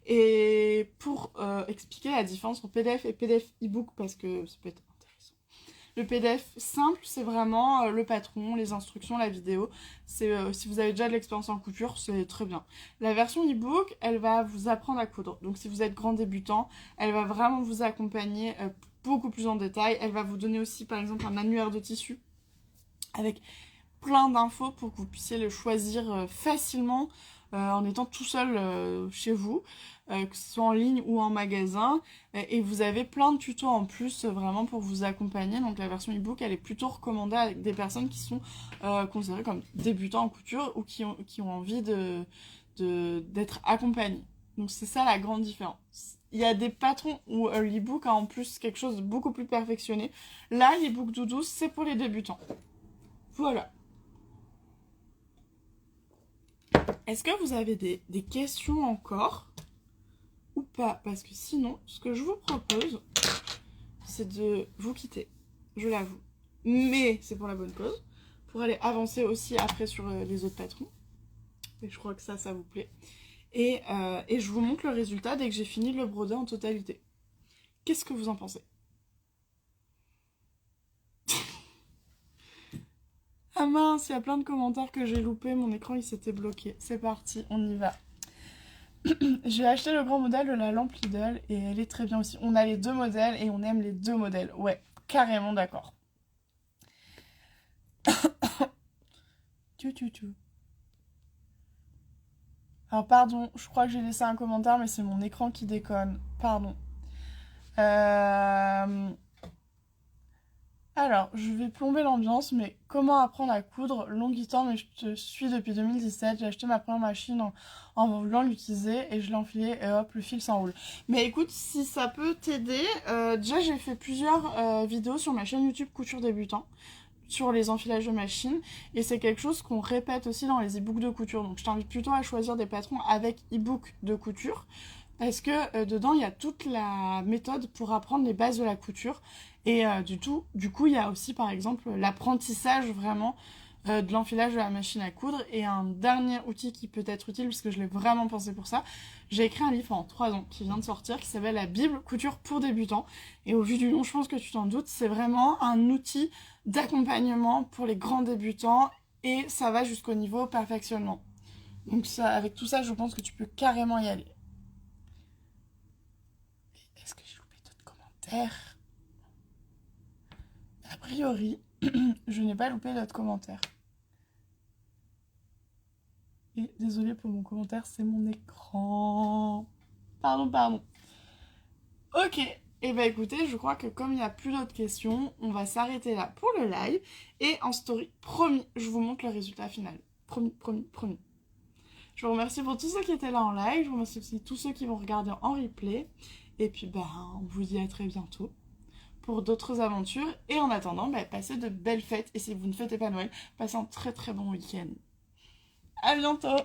Et pour expliquer la différence entre PDF et PDF e-book, parce que ça peut être intéressant. Le PDF simple, c'est vraiment le patron, les instructions, la vidéo. Si vous avez déjà de l'expérience en couture, c'est très bien. La version e-book, elle va vous apprendre à coudre. Donc si vous êtes grand débutant, elle va vraiment vous accompagner beaucoup plus en détail. Elle va vous donner aussi, par exemple, un annuaire de tissu avec plein d'infos pour que vous puissiez le choisir facilement en étant tout seul chez vous, que ce soit en ligne ou en magasin. Et vous avez plein de tutos en plus vraiment pour vous accompagner. Donc la version e-book, elle est plutôt recommandée avec des personnes qui sont considérées comme débutants en couture ou qui ont envie d'être accompagnées. Donc c'est ça la grande différence. Il y a des patrons où l'e-book a en plus quelque chose de beaucoup plus perfectionné. Là, l'e-book doudou, c'est pour les débutants. Voilà. Est-ce que vous avez des questions encore ou pas? Parce que sinon, ce que je vous propose, c'est de vous quitter, je l'avoue. Mais c'est pour la bonne cause, pour aller avancer aussi après sur les autres patrons. Et je crois que ça vous plaît. Et je vous montre le résultat dès que j'ai fini de le broder en totalité. Qu'est-ce que vous en pensez? Ah mince, il y a plein de commentaires que j'ai loupés, mon écran il s'était bloqué. C'est parti, on y va. J'ai acheté le grand modèle de la lampe Lidl et elle est très bien aussi. On a les deux modèles et on aime les deux modèles. Ouais, carrément d'accord. Alors pardon, je crois que j'ai laissé un commentaire mais c'est mon écran qui déconne. Pardon. Alors, je vais plomber l'ambiance, mais comment apprendre à coudre? Longue temps, mais je te suis depuis 2017. J'ai acheté ma première machine en voulant l'utiliser et je l'ai enfilée et hop, le fil s'enroule. Mais écoute, si ça peut t'aider, déjà j'ai fait plusieurs vidéos sur ma chaîne YouTube Couture Débutant sur les enfilages de machines et c'est quelque chose qu'on répète aussi dans les e-books de couture. Donc je t'invite plutôt à choisir des patrons avec e-book de couture parce que dedans il y a toute la méthode pour apprendre les bases de la couture. Et du coup, il y a aussi, par exemple, l'apprentissage vraiment de l'enfilage de la machine à coudre. Et un dernier outil qui peut être utile, parce que je l'ai vraiment pensé pour ça, j'ai écrit un livre en 3 ans qui vient de sortir, qui s'appelle La Bible couture pour débutants. Et au vu du nom, je pense que tu t'en doutes, c'est vraiment un outil d'accompagnement pour les grands débutants et ça va jusqu'au niveau perfectionnement. Donc ça, avec tout ça, je pense que tu peux carrément y aller. Est-ce que j'ai loupé d'autres commentaires? A priori, je n'ai pas loupé d'autres commentaires. Et désolée pour mon commentaire, c'est mon écran. Pardon. Ok, et bah écoutez, je crois que comme il n'y a plus d'autres questions, on va s'arrêter là pour le live. Et en story, promis, je vous montre le résultat final. Promis. Je vous remercie pour tous ceux qui étaient là en live, je vous remercie aussi tous ceux qui vont regarder en replay. Et puis bah, on vous dit à très bientôt pour d'autres aventures. Et en attendant, bah, passez de belles fêtes. Et si vous ne fêtez pas Noël, passez un très très bon week-end. À bientôt!